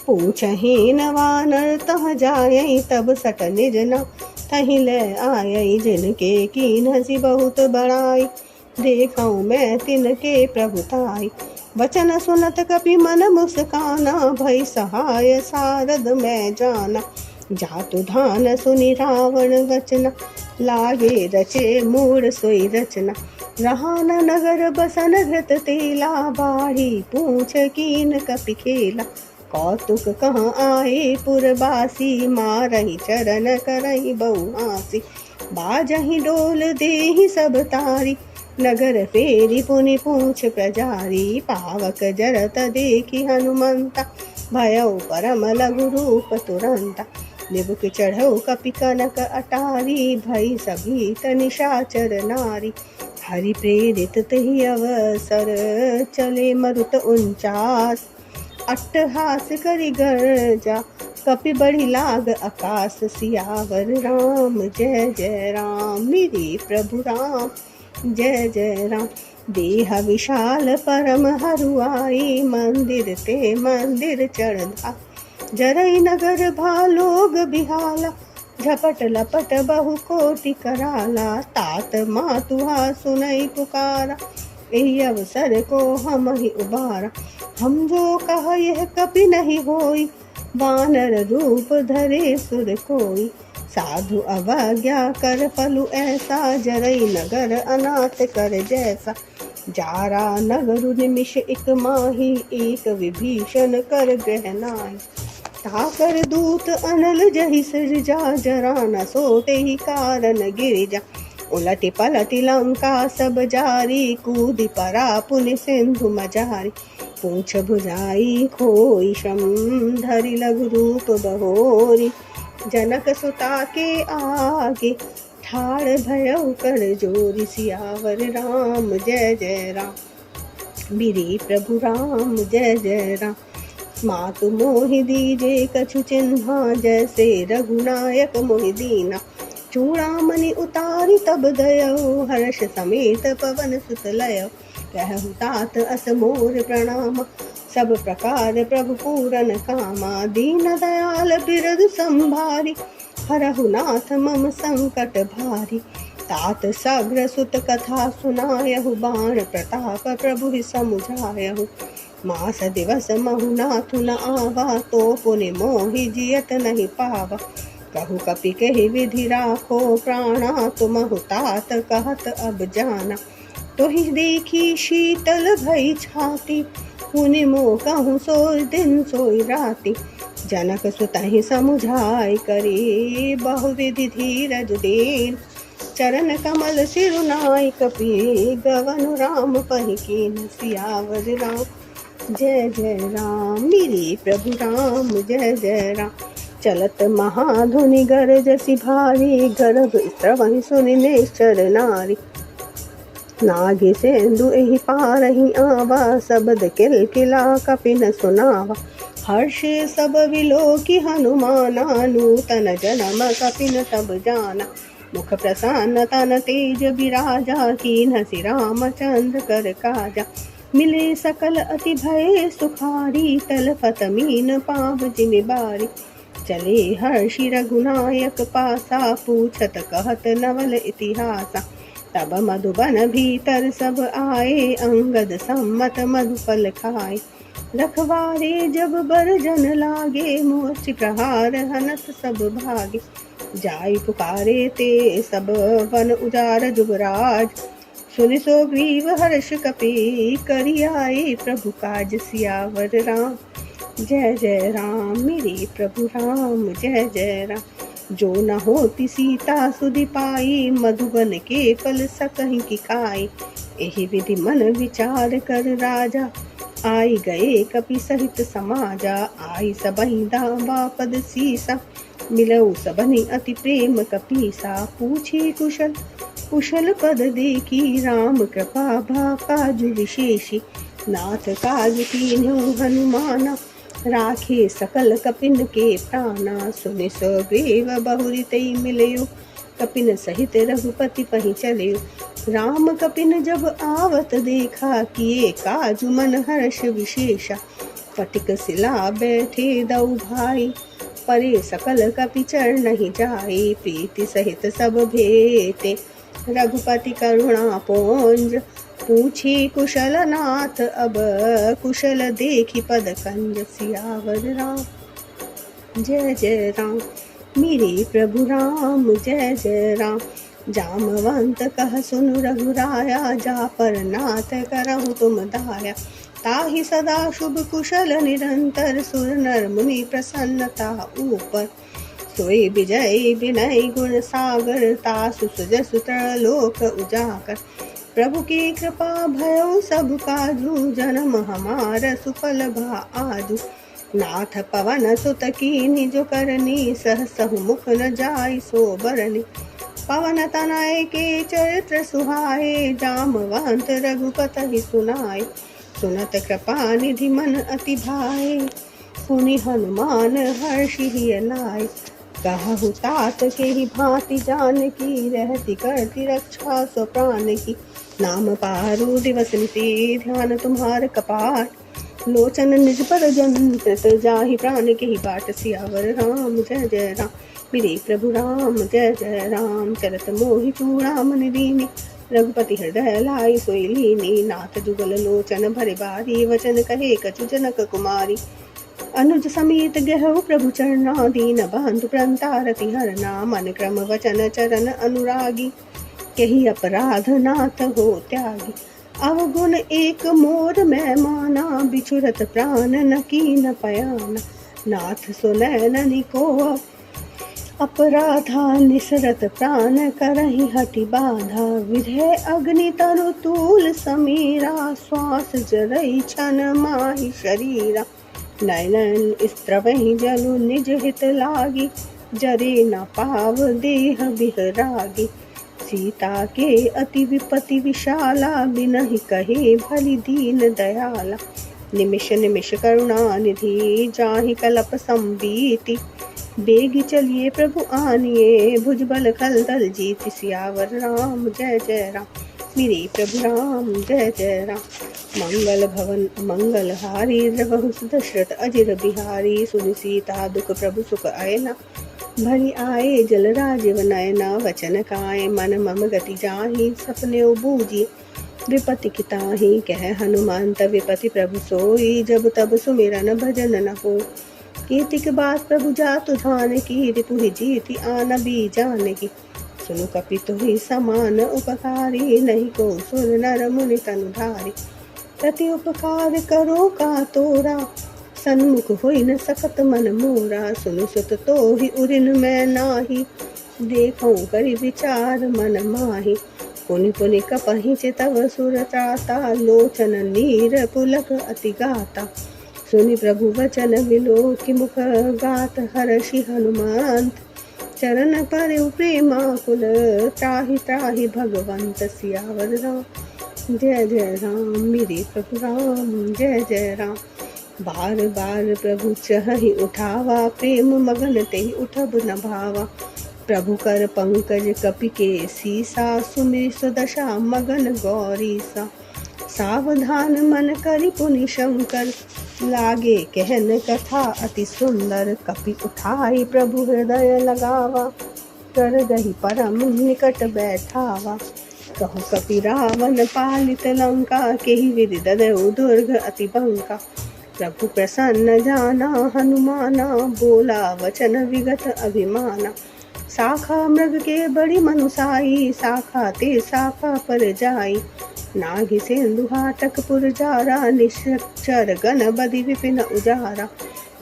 पूछहि न वानर तह जाय तब सट निज न तहि ले आय जिनके कीन हसी बहुत बड़ाई देखऊँ मैं तिनके प्रभुताई वचन सुनत कपि मन मुस्काना भई सहाय सारद मैं जाना जातु धान सुनि रावण वचना लागे रचे मूड सोई रचना रहा न नगर बसन घृत तेला बाढ़ी पूछ कीन कपि खेला कौतुक कहाँ आए पुरबासी मारही चरण करही बहुआसी बाजही डोल देहि सब तारी नगर फेरी पुनि पूछ प्रजारी पावक जरत देखी हनुमंता भयउ परम लघु रूप तुरंता निबुक चढ़ऊ कपि कनक अटारी भई सभीत निशाचर नारी हरि प्रेरित तहि अवसर चले मरुत 49 अट्टहास करि गर्जा कपि बढ़ि लाग आकाश सियावर राम जय जय राम मेरे प्रभु राम जय जय राम देह विशाल परम हरुआई मंदिर ते मंदिर चढ़ा जरई नगर भालोग बिहाला झपट लपट बहु कोटि कराला तात मातुहा सुनई पुकारा एहि अवसर को हम ही उबारा हम जो कह यह कपि नहीं होई वानर रूप धरे सुर कोई साधु अवज्ञा कर फलु ऐसा जरई नगर अनाथ कर जैसा जारा नगरु निमिष एक माही एक विभीषण कर ग्रहनाई ताकर दूत अनल जहि सिरजा जरा न सोते ही कारण गिरिजा उलटि पलटि लंका सब जारी, कूदि परा पुनि सिंधु मजारी। पूछ भुजाई खोई श्रम, धरि लघु रूप बहोरी। जनक सुता के आगे, ठाड़ भयउ कर जोरी। सियावर राम जय जय राम, मेरे प्रभु राम जय जय राम। मातु मोहि दीजे कछु चिन्हा, जैसे रघुनायक मोहि दीना। चूड़ामणि उतारी तब दयौ, हर्ष समेत पवन सुत लयौ। कहु तात अस मोर प्रणाम, सब प्रकार प्रभु पूरन कामा। दीन दयाल बिरद संभारी, हरहु नाथ मम संकट भारी। तात सग्र सुत कथा सुनायहु, बाण प्रताप प्रभु समुझायहु। मास दिवस महु नाथु न आवा, तो पुनि मोहि जियत नहीं पावा। कहु कपि कहि विधि राखो प्राणा, तुमहु तात कहत अब जाना। तोहि देखी शीतल भई छाती, पुनि मोह कहूँ सोई दिन सोई राती। जनक सुतहि समुझाई करी, बहुविधि धीरज देन। चरण कमल सिरुनाई कपि, गवन राम पहि कीन। सियावर राम जय जय राम, मेरे प्रभु राम जय जय राम। चलत महाधुनि गरजसि भारी, गर्भ स्रवहि सुनि निश्चर नारी। नागे सेंदु एहि पारहि आवा, शब्द किलकिला कपि न सुनावा। हर्षे सब विलोकि हनुमाना, नूतन जन्म कपि न तब जाना। मुख प्रसन्न तन तेज विराजा, कीन्हसि रामचंद्र कर काजा। मिले सकल अति भय सुखारी, तलपत मीन पाव जिमि बारी। चले हर्षि रघुनायक पासा, पूछत कहत नवल इतिहासा। तब मधुबन भीतर सब आए, अंगद सम्मत मधुफल खाए। रखवारे जब बरजन लागे, मूर्ति प्रहार हनत सब भागे। जाई पुकारे ते सब वन उजार जुगराज, सुनि सोग्रीव हर्ष कपि, करि आए प्रभु काज। सियावर राम जय जय राम, मेरे प्रभु राम जय जय राम। जो न होती सीता सुधि पाई, मधुबन के फल सकहि की खाई। एहि विधि मन विचार कर राजा, आई गए कपि सहित समाजा। आई सबहि दावा पद सीसा, मिलऊ सबनि अति प्रेम कपीसा। पूछी कुशल कुशल पद देखी, राम कृपा भा काजु विशेषी। नाथ काज कीन्हु हनुमाना, राखे सकल कपिन के प्राणा। सुनि सुग्रीव बहुरि तै मिलयु, कपिन सहित रघुपति पहि चलयु। राम कपिन जब आवत देखा, किए काजु मन हर्ष विशेषा। फटिक सिला बैठे दऊ भाई, परे सकल कपि चरणहि जाई। प्रीति सहित सब भेटे, रघुपति करुणा पुंज। पूछी कुशल नाथ अब, कुशल देखी पद कंज। सियावर राम जय जय राम, मेरे प्रभु राम जय जय राम। जामवंत कह सुनु रघुराया, जा पर नाथ करहु तुम दाया। ताहि सदा शुभ कुशल निरंतर, सुर नर मुनि प्रसन्नता ऊपर। सोई विजय विनय गुण सागर, तासु सुजसु त्रलोक उजागर। प्रभु की कृपा भयउ सब काजू, जन्म हमार सुफल भा आजू। नाथ पवन सुत कीन्हि जो करनी, सहसहु मुख न जाय सो बरनी। पवन तनय के चरित्र सुहाए, जामवंत रघुपति सुनाए। सुनत कृपा निधि मन अति भाए, सुनि हनुमान हर्षि हिय लाए। कहु तात के ही भांति जानकी, रहती करती रक्षा सो प्राण की। नाम पारु दिवस निति, ध्यान तुम्हार कपाट। लोचन निज पर जंत, जाहि प्राण के ही बाट। सियावर राम जय जय राम, मेरे प्रभु राम जय जय राम। चलत मोहि चूड़ामणि दीनी, रघुपति हृदय लाई सोई लीनी। नाथ जुगल लोचन भरे बारी, वचन कहे कछु जनक कुमारी। अनुज समेत गहु प्रभु चरना, दीन बंधु प्रंतारति हरना। मन क्रम वचन चरण अनुरागी, कही अपराध नाथ हो त्यागी। अवगुण एक मोर मैं माना, बिछुरत प्राण न कीन पयाना। नाथ सुनैन निको अपराधा निसरत प्राण करहि हटि बाधा, विधे अग्नि तरु तूल समीरा, श्वास जरई छन माहि शरीरा। नयन स्त्रवहि जलु निज हित लागी, जरे न पाव देह बिहरागी। सीता के अति विपति विशाला, बिनहि कहे भली दीन दयाला। निमिष निमिष करुणा निधि, जाहि कलप संबीति। बेगी चलिए प्रभु आनिए, भुजबल खल दल जीति। सियावर राम जय जय राम, मेरे प्रभु राम जय जय राम। मंगल भवन मंगल हारी, रघु दशरथ अजिर बिहारी। सुनि सीता दुख प्रभु सुख आयना, भरी आए जल राजीव नयना। वचन काए मन मम गति जाहि, सपने बूझी विपति किताहि। कह हनुमंत विपति प्रभु सोई, जब तब सुमिरन भजन न हो। कीर्तिक बात प्रभु जातु ध्यान की, रिपुहि जीति आन बीजान की। सुनु कपि तुहि समान उपकारी, नहीं को सुर नर मुनि तनुधारी। प्रति उपकार करो का तोरा, सन्मुख होई न सकत मन मोरा। सुनु सुत तोहि उरिन मैं नाही, देखऊं करि विचार मन माहि। पुनि पुनि कपहि चितव सुर त्राता, लोचन नीर पुलक अति गाता। सुनि प्रभु वचन विलोकि मुख, गात हर्षि हनुमंत। चरण पर प्रेमाकुल, त्राहि त्राहि भगवंत। सियावर राम जय जय राम, मेरे प्रभु राम जय जय राम। बार बार प्रभु चहि उठावा, प्रेम मगन तेहि उठब न भावा। प्रभु कर पंकज कपि के सीसा, सुमिरि सुदशा मगन गौरीसा। सावधान मन करि पुनि शंकर, लागे कहन कथा अति सुंदर। कपि उठाई प्रभु हृदय लगावा, कर दहि परम निकट बैठावा। कहु कपि रावण पालित लंका, केहि विधि ददउ दुर्ग अति बंका। प्रभु प्रसन्न जाना हनुमाना, बोला वचन विगत अभिमाना। शाखा मृग के बड़ी मनुसाई, शाखा ते शाखा पर जाई। नागि सिंधु हाटक पुरजारा, निश्चर गण बदि विपिन उजारा।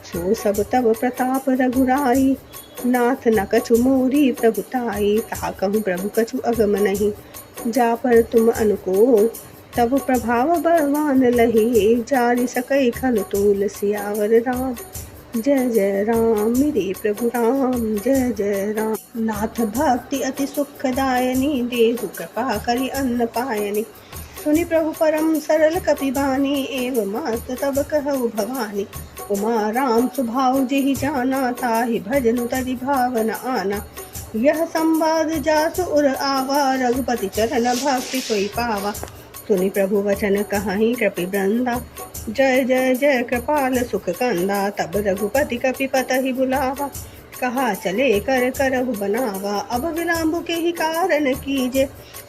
सो सब तब प्रताप रघुराई, नाथ न कछु मोरी प्रभुताई। ताकहु प्रभु कछु अगम नहीं, जा पर तुम अनुकूल। तब प्रभाव बलवान लही, जारि सकई खल तूल। सियावर राम जय जय राम, मेरे प्रभु राम जय जय राम। नाथ भक्ति अति सुखदायनी, देहु कृपा करि अन्न पायनी। सुनि प्रभु परम सरल कपि बानी, एव मात तब कहु भवानी। उमा राम सुभाव जेहि जाना, ताहि भजनु तदि भावन आना। यह संवाद जासु उर आवा, रघुपति चरण भक्ति सोई पावा। सुनि प्रभु वचन कहाहि कृपि वृंदा, जय जय जय कृपाल सुख कंदा। तब रघुपति कपि पतहि बुलावा, कहा चले कर करहु बनावा। अब विलम्ब के ही कारण कीजे,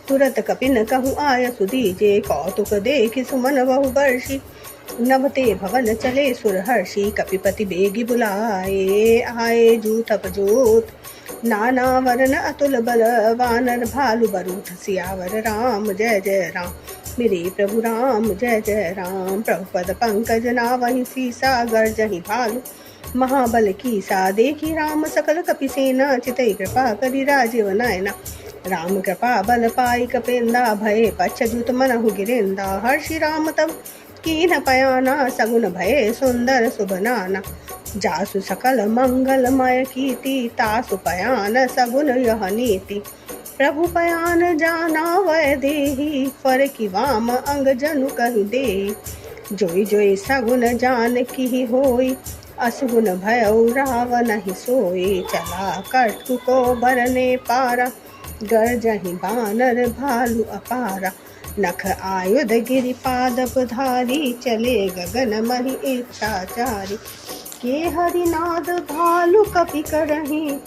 तुरत कपिन कहु आय सुदीजे। कौतुक देखि सुमन बहु बर्षि, नभते भवन चले सुर हर्षि। कपिपति बेगी बुलाए, आए जूथप जोत। नाना वरन अतुल बल, वानर भालु बरूठ। सियावर राम जय जय राम, मेरे प्रभु राम जय जय राम। प्रभु पद पंकज नावहि सीसा, गर्जहि भालु महाबल कीसा। देखी राम सकल कपि सेना, चितई कृपा करि राजीव नयना। राम कृपा बल पाई कपिंदा, भये पच्छ्युत मनहु गिरिंदा। हर्षि राम तब कीन्ह पयाना, सगुन भये सुंदर शुभ नाना। जासु सकल मंगलमय कीर्ति, तासु पयान सगुन यह नीति। प्रभु पयान जाना वै देहि, फर की वाम अंग जनु कहि देहि। जोई जोई सगुन जान की होई, असगुन भयउ रावण ही सोई। चला कटु को भरने पारा, गर्जहि बानर भालु अपारा। नख आयुध गिरि पादप धारी, चले गगन महि इच्छाचारी। के हरिनाद भालु कपि करहि,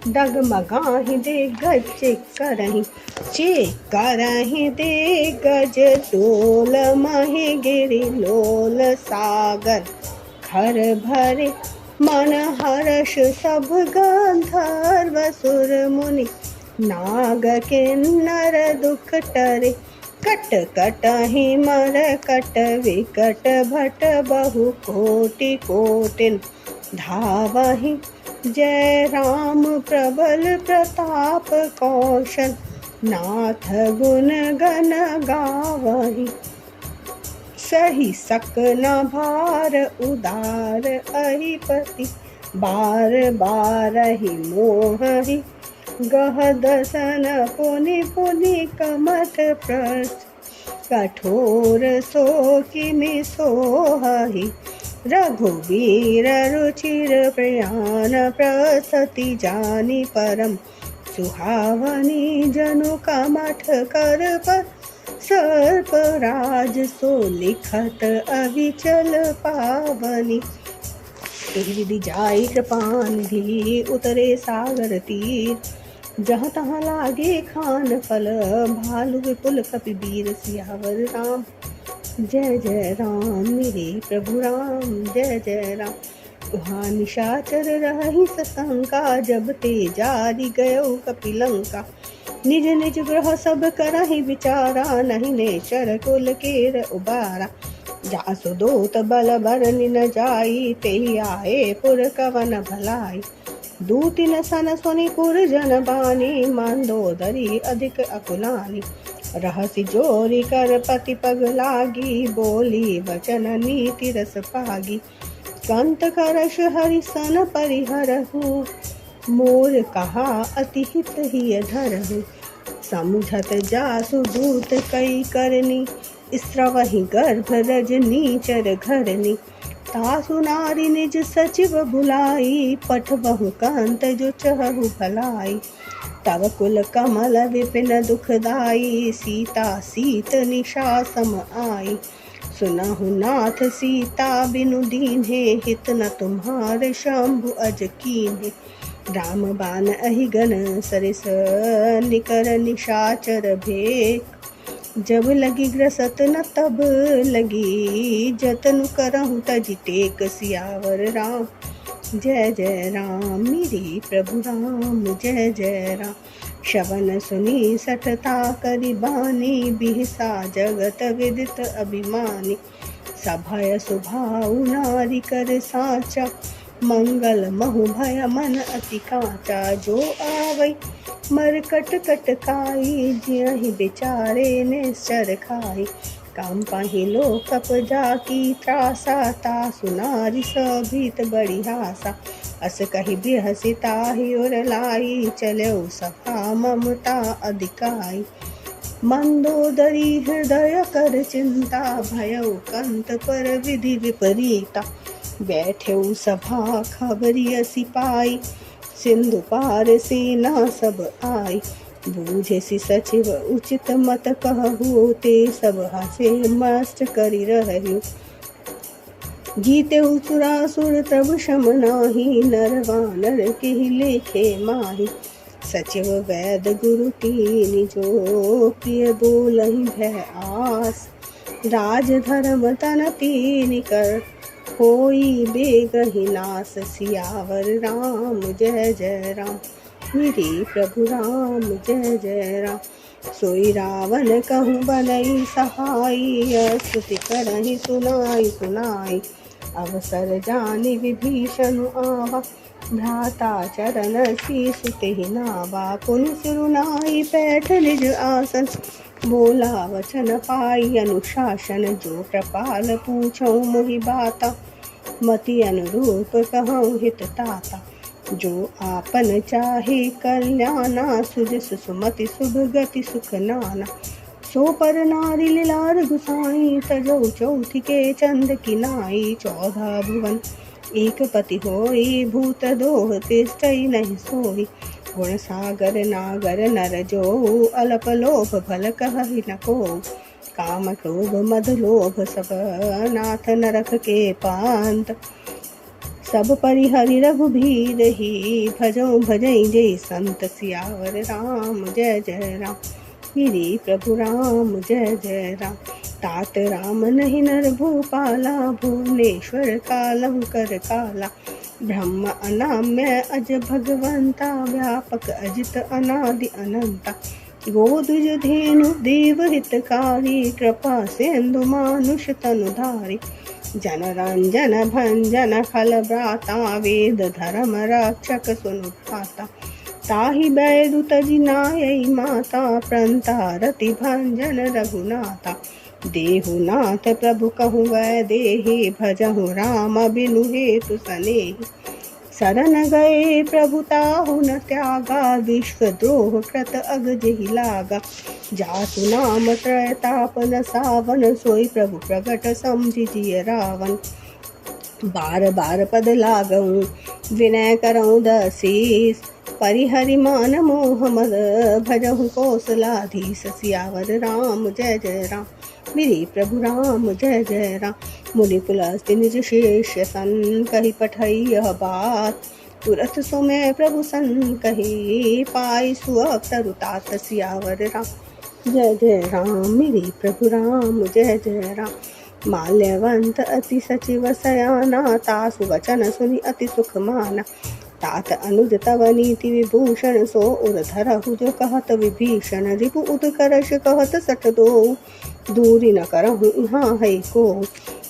डगमगाहि दे गज करहि। चे करहि दे गज डोल, महि गिरि लोल सागर। हर भरे मन हर्ष सब गंधर्व सुर मुनि, नाग किन्नर दुख टरे। कट कटहि मर कट विकट, भट बहु कोटि कोटिन। धावहि जय राम प्रबल प्रताप कौशल नाथ गुण गण गावहि। सही सकन भार उदार अहिपति बार बारहि मोहहि। गहदसन पुनि पुनि कमठ प्रस्थ कठोर सो किमि सोहहि। रघुवीर रुचिर प्रयाण प्रसति जानि परम सुहावनी। जनु कमठ कर पर सर्प राज सो लिखत अविचल पावनी। एहि विधि जाई कृपानिधि उतरे सागर तीर। जहाँ तहाँ लागे खान फल भालु विपुल कपिवीर। सियावर राम जय जय राम मेरे प्रभु राम जय जय राम। वहाँ निशाचर रहि सशंका जब ते जारी गयो कपिलंका। निज निज ग्रह सब करहि विचारा नहीं नेचर कुल केर उबारा। जासु दूत बल बरनि न जाई तेहि आए पुर कवन भलाई। दूतिन सन सुनि पुर जन बानी मंदोदरी अधिक अकुलानी। रहसि जोरी कर पति पग लागी बोली वचन नीति रस पागी। कंत करश हरि सन परिहरहु मोर कहा अति हित ही धरहु। समुझत जासु दूत कई करनी स्रवहि गर्भ रजनी चर घरनी। तासु नारी निज सचिव बुलाई पठबहु कंत जो चहु भलाई। तव कुल कमल विपिन दुखदाई सीता सीत निशा सम आई। सुनहु नाथ सीता बिनु दीन्हे हित न तुम्हारे शंभु अज कीन्हे। राम बान अहिगन सरिस निकर निशाचर भेक। जब लगी ग्रसत न तब लगी जतन करहु तजि टेक। सियावर राम जय जय राम मेरे प्रभु राम जय जय राम। शवन सुनी सठता करि बानी बिहसा जगत विदित अभिमानी। सभय सुभाउ नारी कर साचा मंगल महु भय मन अति काचा। जो आवै मरकट कटकाई जियहि बिचारे निश्चर खाई। काम पाहि लोकप जाकी त्रासा तासु नारी सभीत बड़ी हासा। अस कहि बिहसि ताहि उर लाई चलऊ सभा ममता अधिकाई। मंदोदरी हृदय कर चिंता भयउ कंत पर विधि विपरीता। बैठेउ सभा खबरिय सिपाई सिंधु पार सेना सब आई। बूझे सचिव उचित मत कहु ते सब हसे मस्त करि रहु। जीते सुरासुर तब शम नाही नर वानर केहि लेखे माही। सचिव वैद गुरु तीनि जो प्रिय बोलहि भय आस। राज धर्म तन तीनि कर होई बेगहि नास। सियावर राम जय जय राम मेरे प्रभु राम जय जय राम। सोई रावण कहूँ बनई सहाई स्तुति करहि सुनाई सुनाई। अवसर जानि विभीषण आवा भ्राता चरण शीस तेहि नावा। पुनि सिरुनाई पैठ निज आसन बोला वचन पाई अनुशासन। जो कृपाल पूछो मोहि बाता मति अनुरूप कहूँ हित ताता। जो आपन चाहे कल्याणा सुजस सुमति शुभ गति सुख नाना। सो पर नारी लीलार गुसाई तजौ चौथि के चंद किनाई। 14 भुवन एक पति होई भूत दोह तिष्ठई नहीं सोई। गुण सागर नागर नर जो अल्प लोभ भल कहहि न को। काम क्रोध मद लोभ सब नाथ नरक के पांत। सब परिहरि रघुबीर ही भजो भजई जय संत। सियावर राम जय जय राम मेरे प्रभु राम जय जय राम। तात राम नहीं नर भूपाला भुवनेश्वर कालंकर काला। ब्रह्म अनाम्य अज भगवंता व्यापक अजित अनादि अनंता। गोदुज धेनु देव हितकारी कृपा सिंधु मानुष तनुधारी। जनरंजन भंजन खल व्राता वेद धर्म रक्षक सुनु भ्राता ताहि बैरु तजि नायै माता प्रंतारति भंजन रघुनाथा देहु नाथ प्रभु कहु वै देहि भजहु राम बिनु हेतु सनेहि शरण गए प्रभु ताहु न त्यागा विश्वद्रोह कृत अग जेहि लागा जासु नाम त्रयतापन सावन सोई प्रभु प्रगट समझि जिय रावण बार बार पद लागऊं विनय करऊं दसीस परिहरि मान मोह मद भजहु कौशलाधीश सियावर राम जय जय राम मेरे प्रभु राम जय जय राम मुनि पुलस्त्य निज शेष सन कही पठई यह बात तुरत सुमय प्रभु सन कही पाई सुअवसर तात सियावर राम जय जय राम मेरे प्रभु राम जय जय राम माल्यवंत अति सचिव सयाना तासु वचन सुनि अति सुख माना तात अनुज तव नीति विभूषण सो उर धरहु जो कहत विभीषण रिपु उत्कर्ष कहत सठ दो दूरी न करहु यहाँ है को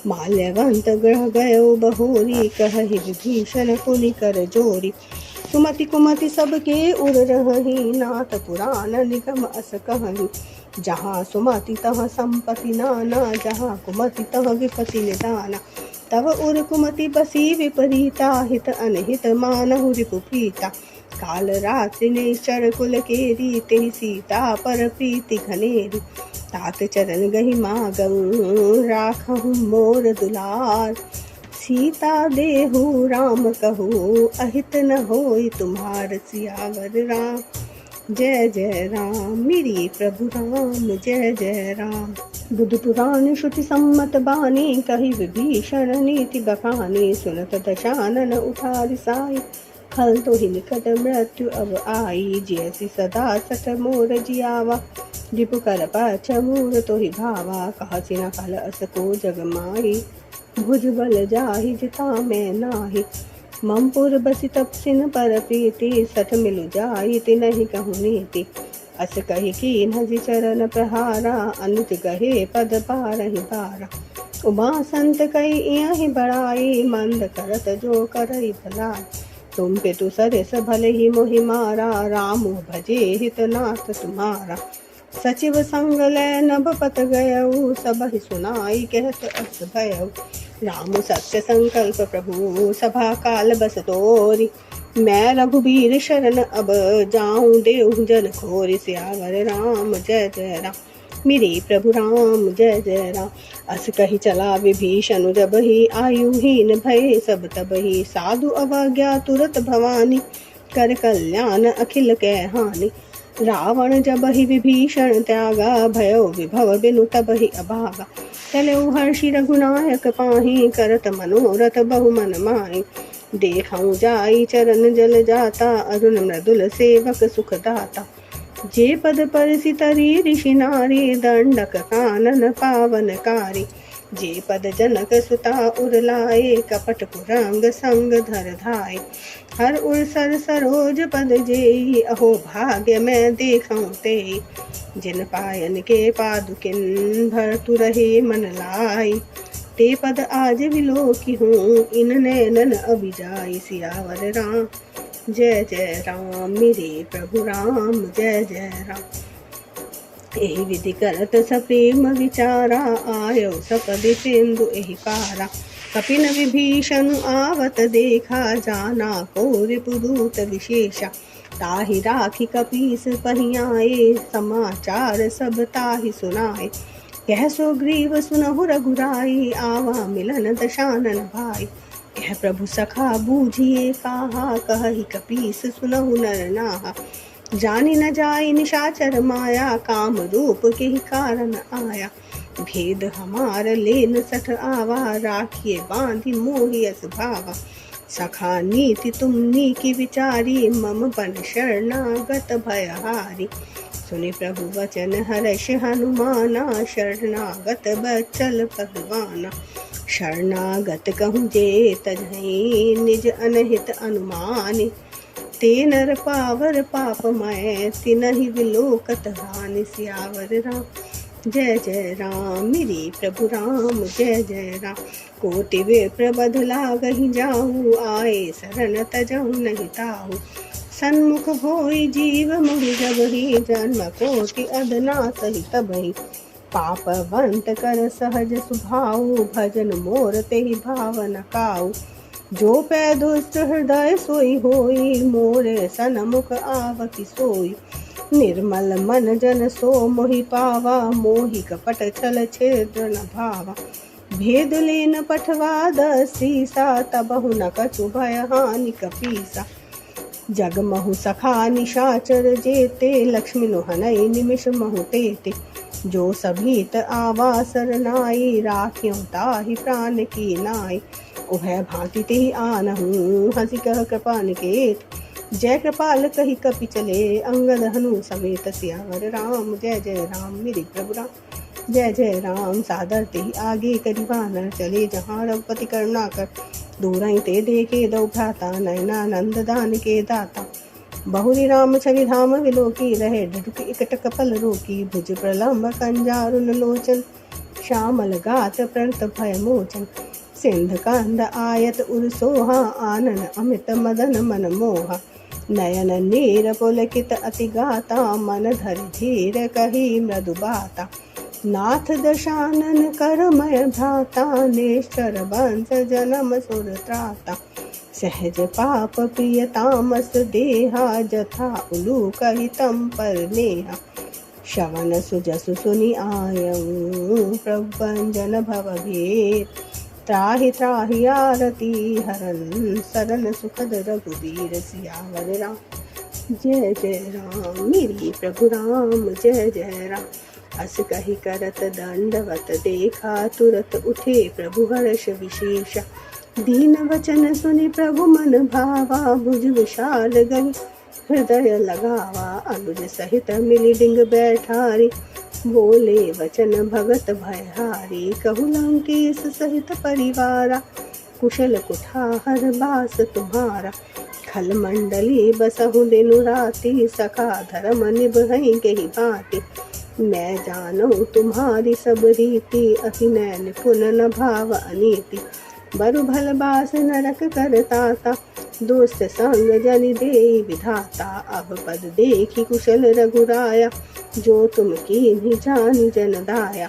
माल्यवंत ग्रह गयो बहोरी कहि विभीषण पुनि कर जोरी सुमति कुमति सबके उर रही नाथ पुराण निगम अस कहनी जहाँ सुमति तह संपत्ति नाना जहाँ कुमति तह विपति निदाना तव उर कुमति बसी विपरीता हित अनहित मानहु रिपु प्रीता काल रात्रि निश्चर कुल केरी तेहि सीता पर प्रीति घनेरी तात चरण गहि मागऊं राखहु मोर दुलार सीता देहु राम कहू अहित न होई तुम्हार सियावर राम जय जय राम मेरी प्रभु राम जय जय राम बुद्ध पुराण श्रुति सम्मत बानी कही विभीषण नीति बखानी सुनत दशानन उठारि साई खल तो ही निकट मृत्यु अब आई जैसी सदा सठ मोर जियावा रिपु कर पाछ मोर तो ही भावा कहसी न कल अस को जग माई भुज बल जाहि जिता मैं नाही ममपुर बसी तपसिन पर प्रीति सठ मिलु जाई तिनहि कहु नीति अस कहि की नजि चरण प्रहारा अनुज गहे पद पारहि बारा उमा संत कई इहि बड़ाई मंद करत जो करई भलाई तुम पे तु सरस भले ही मोहि मारा राम भजे हित नाथ तुम्हारा सचिव संग लय नभ पत गयऊ सब ही सुनाई कहत अस भयऊ राम सत्य संकल्प प्रभु सभा काल बस तोरी मैं रघुबीर शरण अब जाऊं देहु जन खोरी सियावर राम जय जय राम मेरे प्रभु राम जय जय राम अस कही चला विभीषण जब ही आयुहीन भय सब तब ही साधु अवज्ञा तुरत भवानी कर कल्याण अखिल कै हानि रावण जब ही विभीषण त्यागा भयो विभव बिनु तब ही अभागा चले हर्षि रघुनायक पाही करत मनोरथ बहु मन माही देखऊं जाई चरण जल जाता अरुण मृदुल सेवक सुख दाता जे पद पर सितरी ऋषि नारी दंडक कानन पावनकारी जे पद जनक सुता उरलाए कपट पुरंग संग धर धाय हर उर सर सरोज पद जेई अहो भाग्य मैं देखऊं ते जिन पायन के पादुकिन भर तु रहे मन लाई ते पद आज विलोकी हूँ इन नैनन अभिजाई सियावर राम जय जय राम मेरे प्रभु राम जय जय राम एहि विधि करत सप्रेम विचारा आयो सपदि सिंधु एहि पारा कपिन विभीषण आवत देखा जाना को रिपुदूत विशेषा ताहि राखी कपीस पहियाए समाचार सब ताहि सुनाए कह सुग्रीव सुनहु रघुराई आवा मिलन दशानन भाई कह प्रभु सखा बूझिए कहा कहि कपीस सुनहु नर नाहा जानी न जाई निशाचर माया काम रूप के ही कारण आया भेद हमार लेन सठ आवा राखिए बांधी मोहियस भावा सखा नीति तुमनी की विचारी मम बन शरणागत भयहारी सुनि प्रभु वचन हर्ष हनुमाना शरणागत बचल भगवाना शरणागत कहूँ जे तजहि निज अनहित अनुमानि ते नर पावर पापमय तिनहि विलोकत हानि सियावर राम जय जय राम मेरे प्रभु राम, जय जय राम। कोटि विप्र बध लागहि जाहु, आए शरण तजहु नहीं ताहु। सन्मुख होई जीव मुहि जबहि, जन्म कोटि अधनासहि तबहि। पापवंत कर सहज सुभाऊ, भजन मोर तेहि भावन काऊ। जो पै दुष्ट हृदय सोई होई, मोरे सन्मुख आवति सोई। निर्मल मन जन सो मोहि पावा, मोहि कपट छल छेद्र न भावा। भेद लेन पठवा दसीसा, तबहु न कछु भय हानि कपीसा। जग महु सखा निशाचर जेते, लक्ष्मी नुहनई निमिष महु तेते। जो सभीत आवा सरनाई, राखियों ताहि प्राण की नाई। उभय भांति तेहि आनहु, हंसी कह कृपा निकेत। जय कृपाल कही कपि चले, अंगद हनु समेत सियावर राम। जय जय राम मेरे प्रभु राम, जय जय राम। सादर ते आगे करि वानर चले, जहाँ रघुपति करुणा कर। दूरहि ते देखे दो भ्राता, नयनानंद दान के दाता। बहुरी राम छवि धाम विलोकी, रहे डुक इकट कपल रोकी। भुज प्रलम्ब कंजारुन लोचन, श्यामल गात प्रणत भय मोचन। सिंध कंद आयत उर सोहा, आनन अमित मदन मन मोहा। नयन नीर पुलकित अति गाता, मन धरि धीर कही मृदु बाता। नाथ दशानन करमय भ्राता, नेश्वर वंश जन्म सुर त्राता। सहज पाप प्रिय तामस देहा, जथा उलूक हितम पर नेहा। श्रवण सुजसु सुनि आयऊ, प्रभुवंजन भव भेद। त्राहि त्राहि आरती हरन, सरन सुखद रघुवीर सियावर राम। जय जय राम मेरे प्रभु राम, जय जय राम। अस कहि करत दंडवत देखा, तुरत उठे प्रभु हर्ष विशेषा। दीन वचन सुनि प्रभु मन भावा, भुज विशाल गहि हृदय लगावा। अनुज सहित मिली डिंग बैठारी, बोले वचन भगत भयहारी। कहु लंकेश सहित परिवारा, कुशल कुठार बास तुम्हारा। खल मंडली बसहु दिनु राति, सखा धर्म निभहि गहि बाटी। मैं जानो तुम्हारी सब रीति, अति नैन पुन न भाव अनीति। बरु भल बास नरक करताता, दोस्त संग जनि देई विधाता। अब पद देखी कुशल रघुराया, जो तुम कीन्ही जानि जन दाया।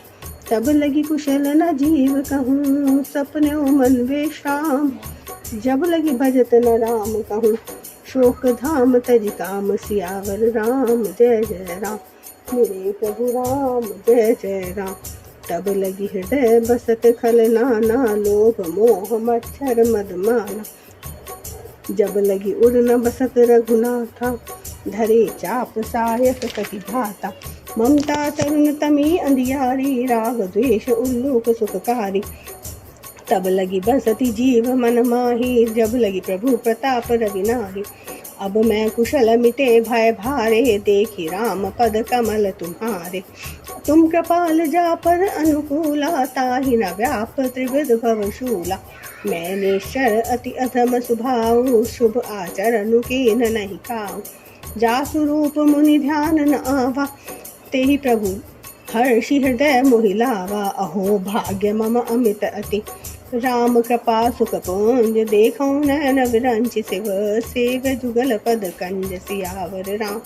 तब लगी कुशल न जीव कहूँ, सपने मन विश्राम। जब लगी भजत न राम कहूँ, शोक धाम तज काम। सियावर राम जय जय राम मेरे प्रभु राम, जय जय राम। तब लगी हृदय बसत खल नाना, लोभ मोह मच्छर मद माना। जब लगी उड़ न बसत रघुनाथा, धरे चाप सायक कति भाता। ममता तरुण तमी अंधियारी, राग द्वेष उल्लूक सुखकारी। तब लगी बसती जीव मन माही, जब लगी प्रभु प्रताप रविनाही। अब मैं कुशल मिटे भय भारे, देखी राम पद कमल तुम्हारे। तुम कृपाल जा पर अनुकूला, ताहि न व्याप त्रिविध भव शूला। मैं निश्चर अति अधम स्वभाव, शुभ आचरण कीन नहीं काऊ। जासु रूप मुनि ध्यान न आवा, तेहि प्रभु हर्षि हृदय मोहि लावा। अहो भाग्य मम अमित अति, राम कृपा सुख पुंज। देखौ नैन विरंचि शिव, सेव जुगल पद कंज। सियावर राम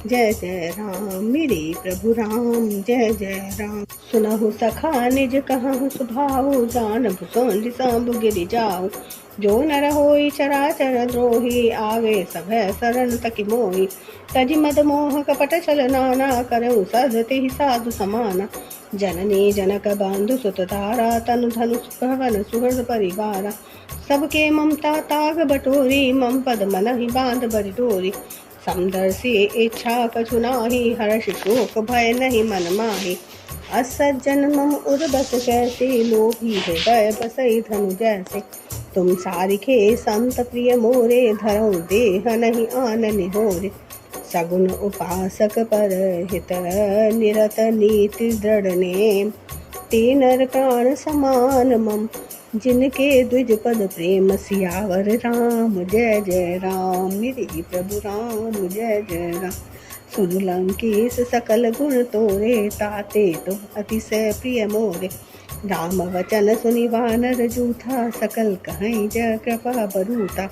जय जय राम मेरे प्रभु राम, जय जय राम। सुनहु सखा निज कहु सुभाऊ, जान भुसोंधि सांबु गिरि जाऊ। जो नर होई चराचर द्रोही, आवे सभय शरण तकि मोहि। तजि मद मोह कपट छल नाना, करऊ सध तेहि साधु समाना। जननी जनक बंधु सुत तारा, तनु धनु भवन सुहृद परिवारा। सबके ममता ताग बटोरी, मम पद मनहि बांध बरि डोरी। समदर्शी इच्छा कछु नाही, हर्ष शोक भय नहीं मन माही। असज्जन मम उर बस कैसे, लोभी हृदय बसई धनु जैसे। तुम सारिखे संत प्रिय मोरे, धरऊ देह नहीं आन निहोरे। सगुन उपासक पर हित, निरत नीति दृढ़ नेम। तीनर प्राण समान मम, जिनके द्विज पद प्रेम। सियावर राम जय जय राम मेरे प्रभु राम, जय जय राम। सुन लंकेश सकल गुण तोरे, ताते तो अतिशय प्रिय मोरे। राम वचन सुनि वानर जूथा, सकल कहीं जय कृपा बरूता।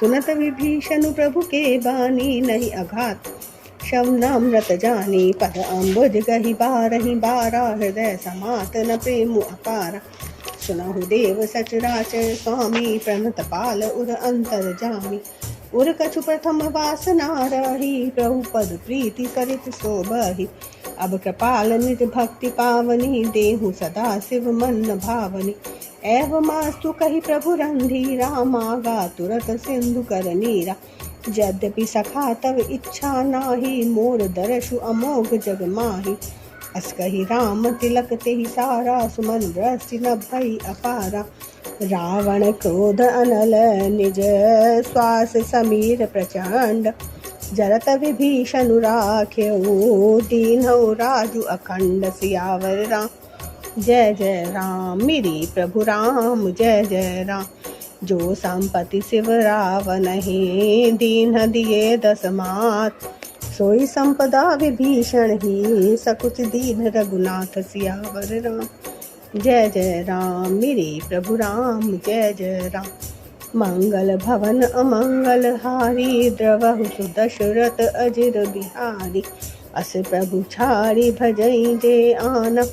सुनत विभीषण प्रभु के बानी, नहीं अघात शवनामृत जानी। पद अम्बुज गहि बारहि बारा, हृदय समात न प्रेम अपारा। सुनहु देव सचराचर स्वामी, प्रणत पाल उर अंतर जामी। उर कछु प्रथम वासना रही, प्रभु पद प्रीति सरित सोबहि। अब कृपाल निज भक्ति पावनी, देहु सदा शिव मन भावनी। एवमास्तु कहि प्रभु रंधीरा, मागा तुरत सिंधु कर नीरा। यद्यपि सखा तव इच्छा नाही, मोर दरसु अमोघ जग माही। अस कहि राम तिलक तेहि सारा, सुमन वृष्टि न भई अपारा। रावण क्रोध अनल निज, श्वास समीर प्रचंड। जरत विभीषण राख्यऊ, दीन्हु राजु अखंड। सियावर राम जय जय राम, मेरे प्रभु राम जय जय राम। जो संपत्ति शिव रावनहि, दीन्ह दिए दस मात। सोई संपदा विभीषण ही, सकुच दीन रघुनाथ। सियावर राम जय जय राम, मेरे प्रभु राम जय जय राम। मंगल भवन अमंगल हारी, द्रवहु सुदशरथ अजिर बिहारी। अस प्रभु छाड़ी भजई जे आना,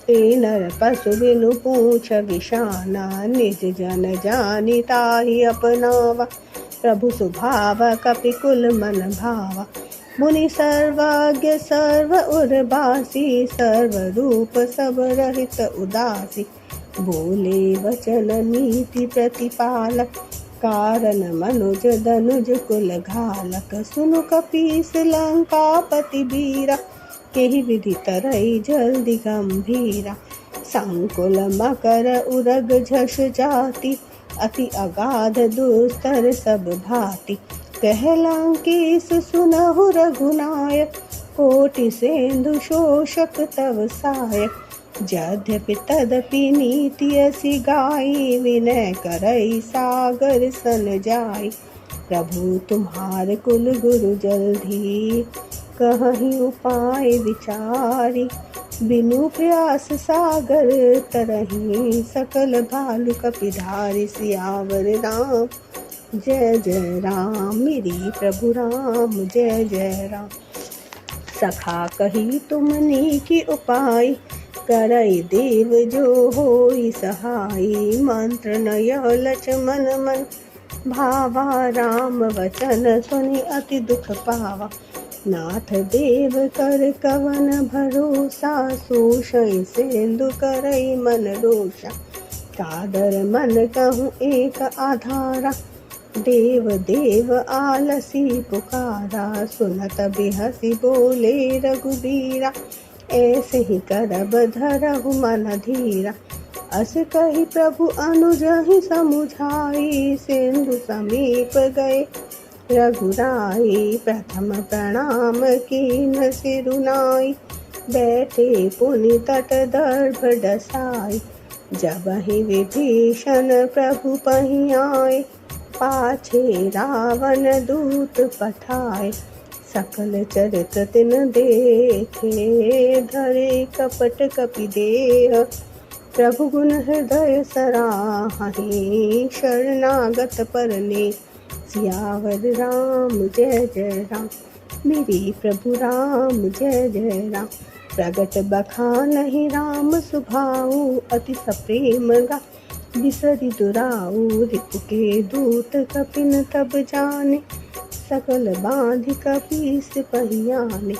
ते नर पशु बिनु पूछ विशाना। निज जन जानि ताहि अपनावा, प्रभु सुभाव कपिकुल मन भावा। मुनि सर्वज्ञ सर्व उर्वासी, सर्व रूप सब रहित उदासी। बोले वचन नीति प्रतिपालक, कारण मनुज दनुज कुल घालक। सुनु कपीस लंकापति बीरा, केहि विधि तरई जल्दी गंभीरा। संकुल मकर उरग झष जाति, अति अगाध दुस्तर सब भाति। कह लंकेश सुनहु रघुनायक, कोटि सेंधु शोषक तव सहायक। यद्यपि तदपि नीति असि गाई, विनय करई सागर सन जाई। प्रभु तुम्हार कुल गुरु जल्दी, कहीं उपाय विचारी। बिनु प्रयास सागर तरही, सकल भालु कपिधारी। सियावर राम जय जय राम, मेरे प्रभु राम जय जय राम। सखा कही तुमने की उपाय, करई देव जो होई सहाय। मंत्र नय लक्ष्मण मन भावा, राम वचन सुनि अति दुख पावा। नाथ देव कर कवन भरोसा, सोषई सिंधु करई मन रोषा। कादर मन कहूँ एक आधारा, देव देव आलसी पुकारा। सुनत बिहसी बोले रघुबीरा, ऐसे ही करब धरहु मन धीरा। अस कही प्रभु अनुज ही समुझाई, सिंधु समीप गए रघुराई। प्रथम प्रणाम कीन सिरुनाई, बैठे पुनि तट दर्भ डसाई। जब ही विभीषण प्रभु पहि आए, पाछे रावण दूत पठाए। सकल चरित तिन देखे, धरे कपट कपि देह। प्रभु गुण हृदय सराहि, शरणागत परने। सियावर राम जय जय राम, मेरे प्रभु राम जय जय राम। प्रगट बखानहि राम सुभाऊ, अति सप्रेम गा बिसरि दुराऊ। रिपु के दूत कपिन तब जाने, सकल बाँधि कपीस पहियाने।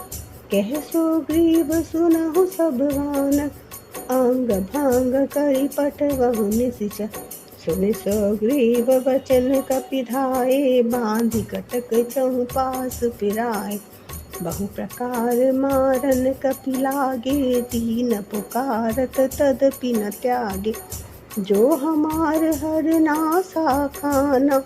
कह सुग्रीव सुनहु सब वानर, अंग भांग करि पटवहु निशिचर। सुनि सुग्रीव वचन कपिधाए, बाँधि कटक चहु पास फिराए। बहु प्रकार मारन कपि लागे, दीन पुकारत तदपि न त्यागे। जो हमार हर नासा खाना,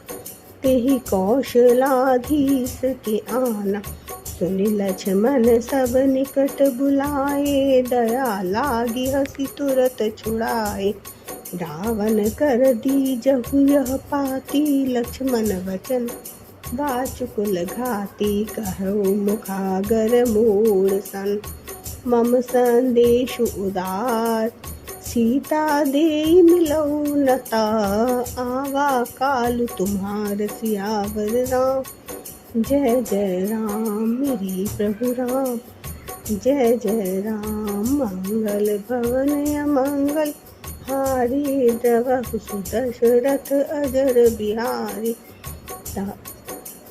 तेहि कौशलाधीश के आना। सुनि लक्ष्मण सब निकट बुलाए, दया लागी हसी तुरत छुड़ाए। रावण कर दीजहु यह पाती, लक्ष्मण वचन गाचुकुल घाती कहु मुखागर मूढ़ सन। मम संदेशु उदार सीता दे मिलऊ नता। आवा काल तुम्हार सियावर राम। जय जय राम मेरी प्रभु राम। जय जय राम मंगल भवन अमंगल हारी। द्रवहु सुदशरथ अजर बिहारी।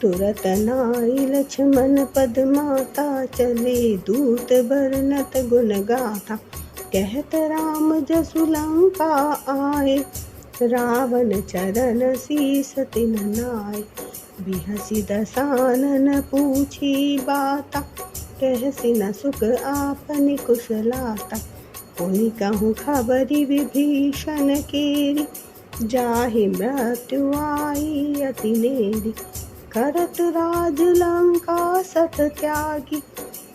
तुरत नारी लक्ष्मण पद माता। चले दूत बरनत गुण गाथा। कहत राम जसु लंका आए। रावण चरण सीस तिन नाय। बिहसि दसानन पूछी बाता। कहसि न सुख आपनि कुशलाता। पुनि कहूँ खबरि विभीषण केरी। जाहि मृत्यु आई अति नेरी। करत राज लंका सत त्यागी।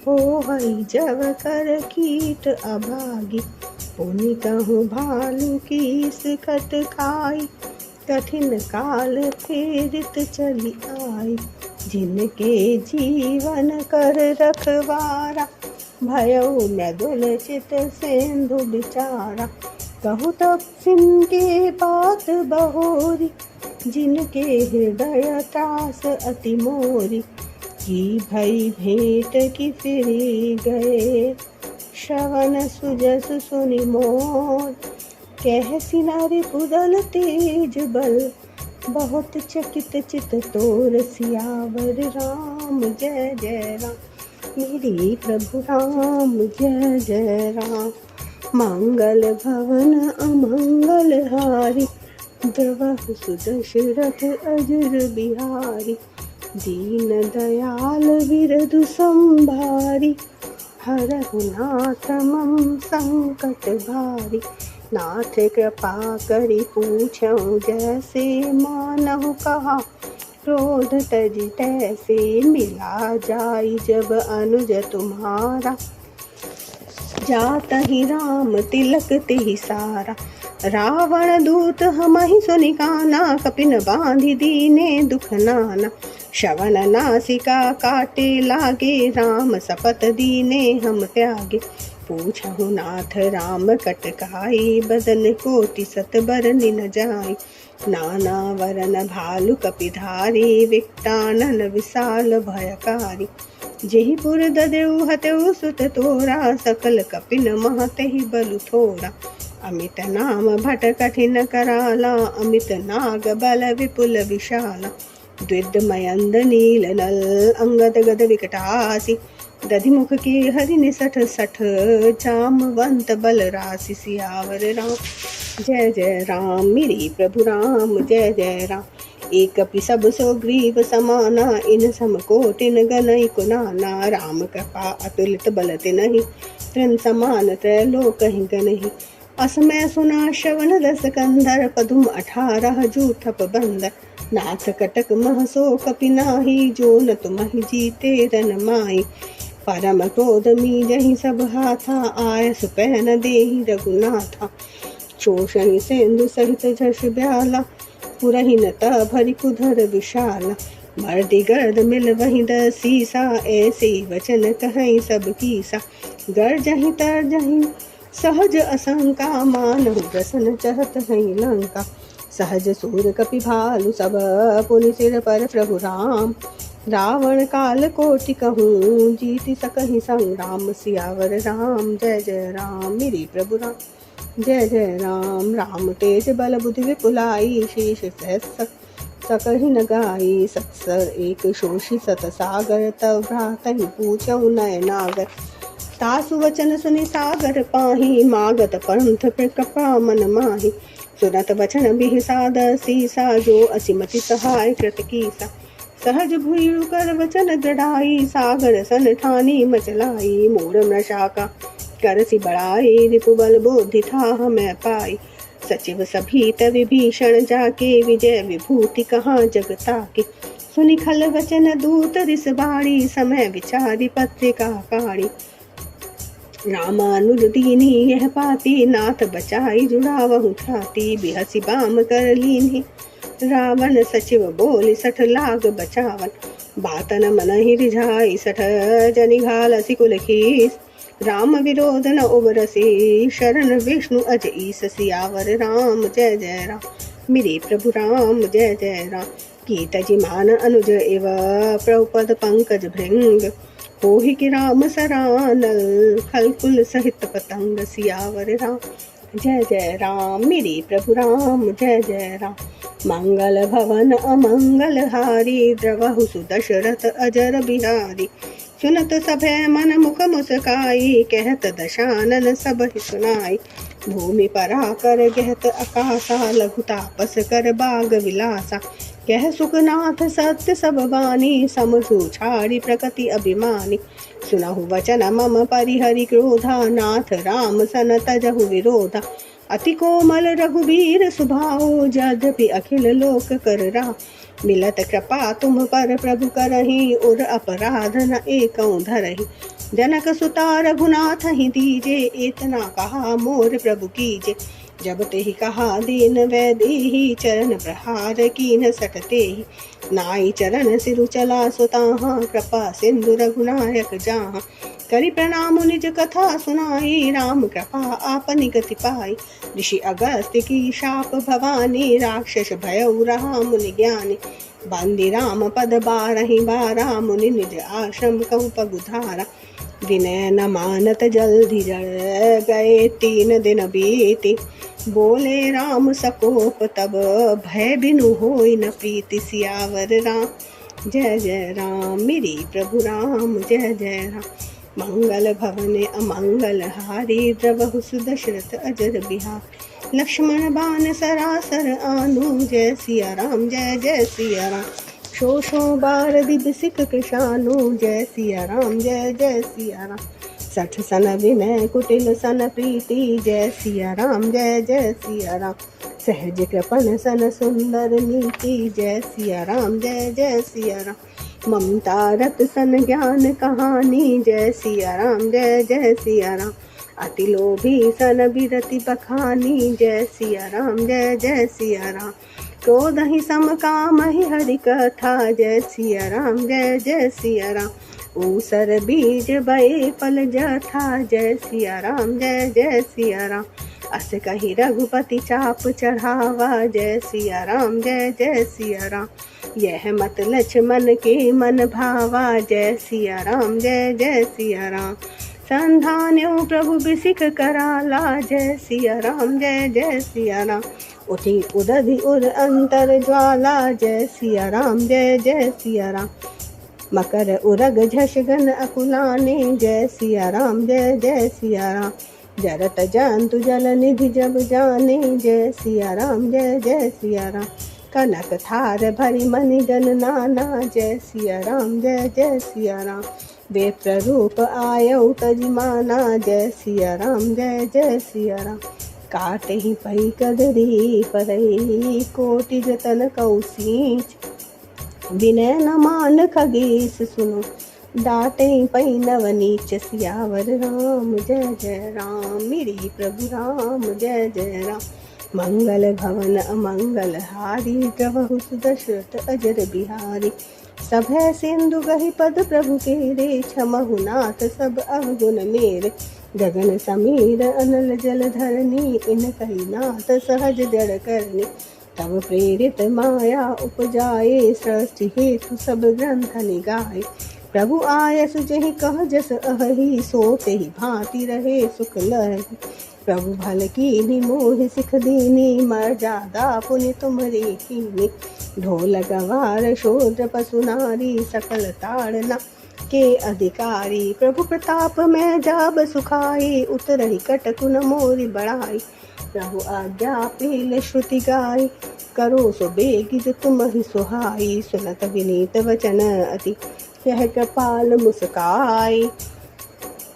होहइ जब कर कीट अभागी। पुनि कहूँ भालु कीस कट खाई। कठिन काल फेरित चली आई। जिनके जीवन कर रखवारा। भयउ मृदुल चित सिंधु बिचारा। कहु तब सिम के बात बहोरी। जिनके हृदय त्रास अति मोरी। की भई भेंट की फिरी गए। श्रवण सुजस सुनि मोर। कहसि नारी पुदल तेज बल। बहुत चकित चित तोर सियावर राम। जय जय राम मेरी प्रभु राम। जय जय राम मंगल भवन अमंगल हारी। द्रवहु सुदशरथ अजर बिहारी। दीन दयाल बिरधु संभारी। हरहु नाथ मम संकट भारी। नाथ कृपा करि पूछऊँ जैसे। मानहु कहा क्रोध तज तैसे। मिला जाई जब अनुज तुम्हारा। जातहि राम तिलक तिहि सारा। रावण दूत हमहि सुनि काना। कपिन बाँधि दीने दुख नाना। श्रवण नासिका काटे लागे। राम शपथ दीने हम त्यागे। पूछहु नाथ राम कटकाई। बदन कोटि सत बरनि न जाई। नाना वरन भालु कपिधारी। विकटानन विशाल भयकारी। जेहि पुर ददेउ हतेउ सुत तोरा। सकल कपिन महतेहि बलु थोरा। अमित नाम भट कठिन कराला। अमित नाग बल विपुल विशाला। द्विद मयंद नील नल। अंगद गद विकटासी। दधि मुख के हरि निसठ सठ। जामवंत बल राशि सियावर राम। जय जय राम मेरी प्रभु राम। जय जय राम एक कपि सब सो ग्रीव समाना। इन सम कोटिन गनई कुनाना। राम कृपा अतुलित बल तिनहि। तृण समान त्रैलोकहि गनहि। असमय सुना श्रवण रस कंधर। पदुम 18 जूथप बंदर। नाथ कटक महसो कपि नाही। जो न तुमहि जीते रन माई। परम क्रोध मीजहि सब हाथा। आयस पहन देहि रघुनाथा। शोषणि सिंधु सहित झष ब्याला। पुरहि न भरि कुधर विशाला। मर्दि गर्द मिल वही दसीसा। ऐसे वचन कहई सब कीसा। गर्जहि तरजहि सहज असंका। मानहु प्रसन चहत हई लंका। सहज सूर कपि भालु सब। पुनि सिर पर प्रभु राम। रावण काल कोटि कहूँ। जीति सकहि संग्राम सियावर राम। जय जय राम मेरी प्रभु राम। जय जय राम राम तेज बल बुद्धि विपुलाई। शेष सहस्र सकहि न गाई। सत्सर एक शोषि सत सागर। तव भ्रातहि पूछऊ नय नागर। तासु वचन सुनि सागर पाहि। मागत पंथ कृपा मन माहि। सुनत वचन बिहिसाद सीसा। जो असिमति सहाय कृत कीसा। सहज भुइउ कर वचन दृढ़ाई। सागर सन ठानी मचलाई। मूढ़ मृषाका करसि बड़ाई। रिपुबल बुद्धि था मैं पाई। सचिव सभीत विभीषण जाके। विजय विभूति कहाँ जग ताके। सुनि खल वचन दूत रिस बाड़ी। समय विचारि पत्रिका काढ़ी। रामानुज दीनी यह पाती। नाथ बचाई जुड़ावहु छाती। बिहसि बाम कर लीन्हि। रावण सचिव बोली 60 लाख बचावन। बातन मन ही रिझाई 60 जनि घालसी कुल खीस। राम विरोध न उबरसी शरण विष्णु अज ईस। सियावर राम जय जय राम मेरे प्रभु राम जय जय राम। कीत जिमान अनुज एव प्रभुपद पंकज भृंग। होहि कि राम सरानल खलकुल सहित पतंग। सियावर राम जय जय राम मेरे प्रभु राम जय जय राम। मंगल भवन अमंगल हारी द्रवहु सुदशरथ अजर बिहारी। सुनत सभे मन मुख मुस्काई कहत दशानन सब ही सुनाई। भूमि परा कर गहत आकाशा लघु तापस कर बाग विलासा। कह सुखनाथ सत्य सब वाणी समझु छाड़ी प्रकृति अभिमानी। सुनहु वचन मम परिहरि क्रोधा नाथ राम सन तजहु विरोधा। अति कोमल रघुबीर सुभाओ यद्यपि अखिल लोक कर रा। मिलत कृपा तुम पर प्रभु करहि उर अपराध न एकौ धरहि। जनक सुता रघुनाथ ही दीजे इतना कहा मोर प्रभु कीजे। जब तेहि कहा दीन वैदेही चरण प्रहार कीन सटते ही। नाई चरण सिरु चला सुताहा कृपा सिंधु रघुनायक जाहा। करि प्रणाम निज कथा सुनाई राम कृपा आपनि गति पाई। ऋषि अगस्त्य की शाप भवानी राक्षस भयउ रहा मुनि ज्ञानी। बंदी राम पद बारहि बारा मुनि निज आश्रम कहु पगुधारा। विनय न मानत जल्दी जड़ गए 3 दिन बीती। बोले राम सकोप तब भय बिनु होई न प्रीति। सियावर राम जय जय राम मेरे प्रभु राम जय जय राम। मंगल भवन अमंगल हारी द्रवहु सुदशरथ अजर बिहार। लक्ष्मण बाण सरासर आनु जय सिया राम जय जय सिया राम। शोषो बारदि बिसिक कृशानु जय सिया राम जय जय सिया राम। 60 सन विनय कुटिल सन प्रीति जय सिया राम जय जय सिया राम। सहज कृपण सन सुंदर नीति जय सिया राम जय जय सिया राम। ममता रत सन ज्ञान कहानी जय सिया राम जय जय सिया राम। अति लोभी सन बिरति बखानी जय सिया राम जय जय सिया राम। क्रोध ही सम काम ही हरि कथा जय सिया राम जय जय सिया राम। ऊसर बीज बए फल जथा जय सिया राम जय जय सिया राम। अस कही रघुपति चाप चढ़ावा जय सिया राम जय जय सिया राम। यह मत लक्ष्मण के मन भावा जय सिया राम जय जय सिया राम। संधान्यो प्रभु बिसिक कराला जय सिया राम जय जय सिया राम। उठी उदधि उर अंतर ज्वाला जय सिया राम जय जय सिया राम। मकर उरग झषगन अकुलाने जय सिया राम जय जय सिया राम। जरत जंतु जल निधि जब जाने जय सिया राम जय जय सिया राम। कनक थार भरी मणि जन नाना जय सिया राम जय जय सिया राम। वेत्र रूप आयौ तजमाना जय सिया राम जय जय सिया राम। काटे ही पई कदरी परई कोटि जतन कौसीच। विनय न मान खगेश सुनो डाटे पई नवनीच। सियावर राम जय जय राम मेरे प्रभु राम जय जय राम। मंगल भवन अमंगल हारी द्रवहु सुदशरथ अजर बिहारी। सभय सिंधु गहि पद प्रभु केरे क्षमहु नाथ सब अवगुण मेरे। गगन समीर अनल जल धरनी इन कही नाथ सहज जड़ करनी। तब प्रेरित माया उपजाए सृष्टि हेतु सब ग्रंथ निगाए। प्रभु आय सुजहि कह जस अहि सोते ही भांति रहे सुख लहि। प्रभु भल कीनी मोहि सिख दीनी मर्यादा पुनि तुम्हरी कीनी। ढोल गवार शूद्र पशु नारी सकल ताड़ना के अधिकारी। प्रभु प्रताप में जाब सुखाई उतरहि कटकुन मोरी बढ़ाई। प्रभु आज्ञा पील श्रुति गाई करो सो बेगिज तुम ही सुहाई। सुनत विनीत वचन अति यह कृपाल मुस्काई।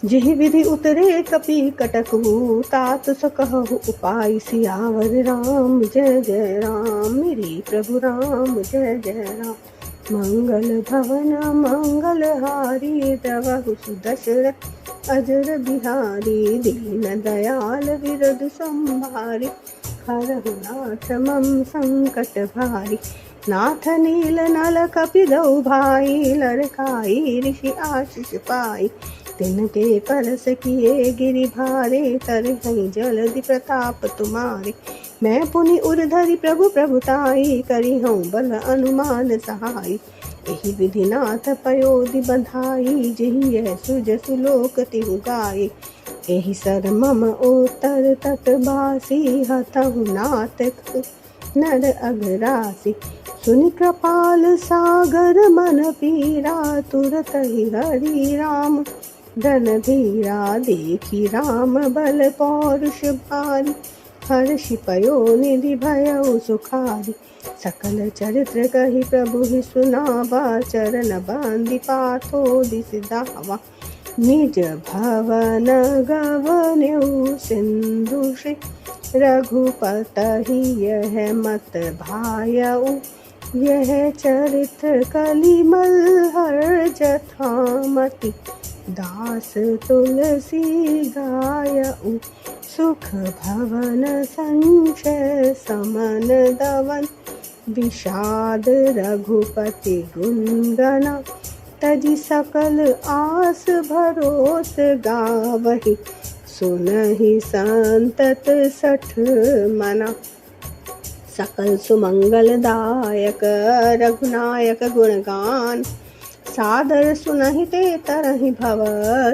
जिहि विधि उतरे कपि कटकु तात सकहु उपाय। सियावर राम जय जय राम मेरे प्रभु राम जय जय राम। मंगल भवन मंगल हारी द्रवहु सुदशरथ अजर बिहारी। दीन दयाल विरद संभारी हरहु नाथ मम संकट भारी। नाथ नील नल कपिदौ भाई, लरकाई ऋषि आशीष पाई। तिनके परस किए गिरि भारे, तरहि जलधि प्रताप तुम्हारे। मैं पुनि उरधरि प्रभु प्रभुताई, करिहउँ बल अनुमान सहाय। एहि विधि नाथ पयोधि बधाई, जेहि यह सुजसु लोक तिहु गाये। एहि सर मम उत्तर तटवासी, हतहु नाथ नर अघरासी। सुनि कृपाल सागर मन पीरा, तुरत ही हरि राम धन धीरा। देखी राम बल पौरुष भारी, हर्षि पयोनिधि भयउ सुखारी। सकल चरित्र कहि प्रभु ही सुनावा, चरण बंदी पाथो दिसि धावा। निज भवन गवन्यु सिंधुषि, रघुपतहि यह मत भायउ। यह चरित्र कलिमल हर जथामति, दास तुलसी गायउ। सुख भवन संचय समन दवन, विषाद रघुपति गुण गना। तजि सकल आस भरोस गावहि, सुनहि संतत सठ मना। सकल सुमंगल दायक रघुनायक गुणगान, सादर सुनहि ते तरहि भव।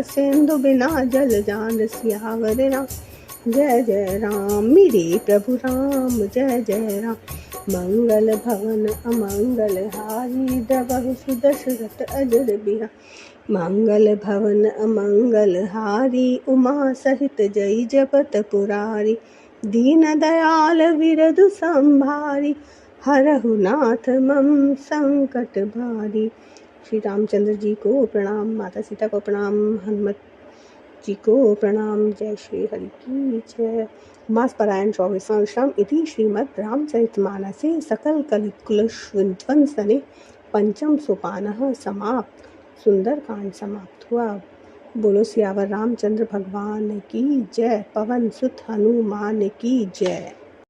सिंधु बिना जल जान सियावर राम। जय जय राम मेरे प्रभु राम, जय जय राम। मंगल भवन अमंगल हारी, द्रवहु सुदशरथ अजर बिहारी। मंगल भवन अमंगल हारी, उमा सहित जय जपत पुरारी। दीन दयाल विरधु संभारी, हरहु नाथ मम संकट भारी। श्री रामचंद्र जी को प्रणाम, माता सीता को प्रणाम, हनुमत जी को प्रणाम। जय श्री हरि की जय। मास पारायण 24वां विश्राम। इति श्रीमद् रामचरितमानसे सकल कलिकुलश विध्वंसने पंचम सोपानः समाप्त। सुंदर कांड समाप्त हुआ। बोलो सियावर रामचंद्र भगवान की जय। पवन सुत हनुमान की जय।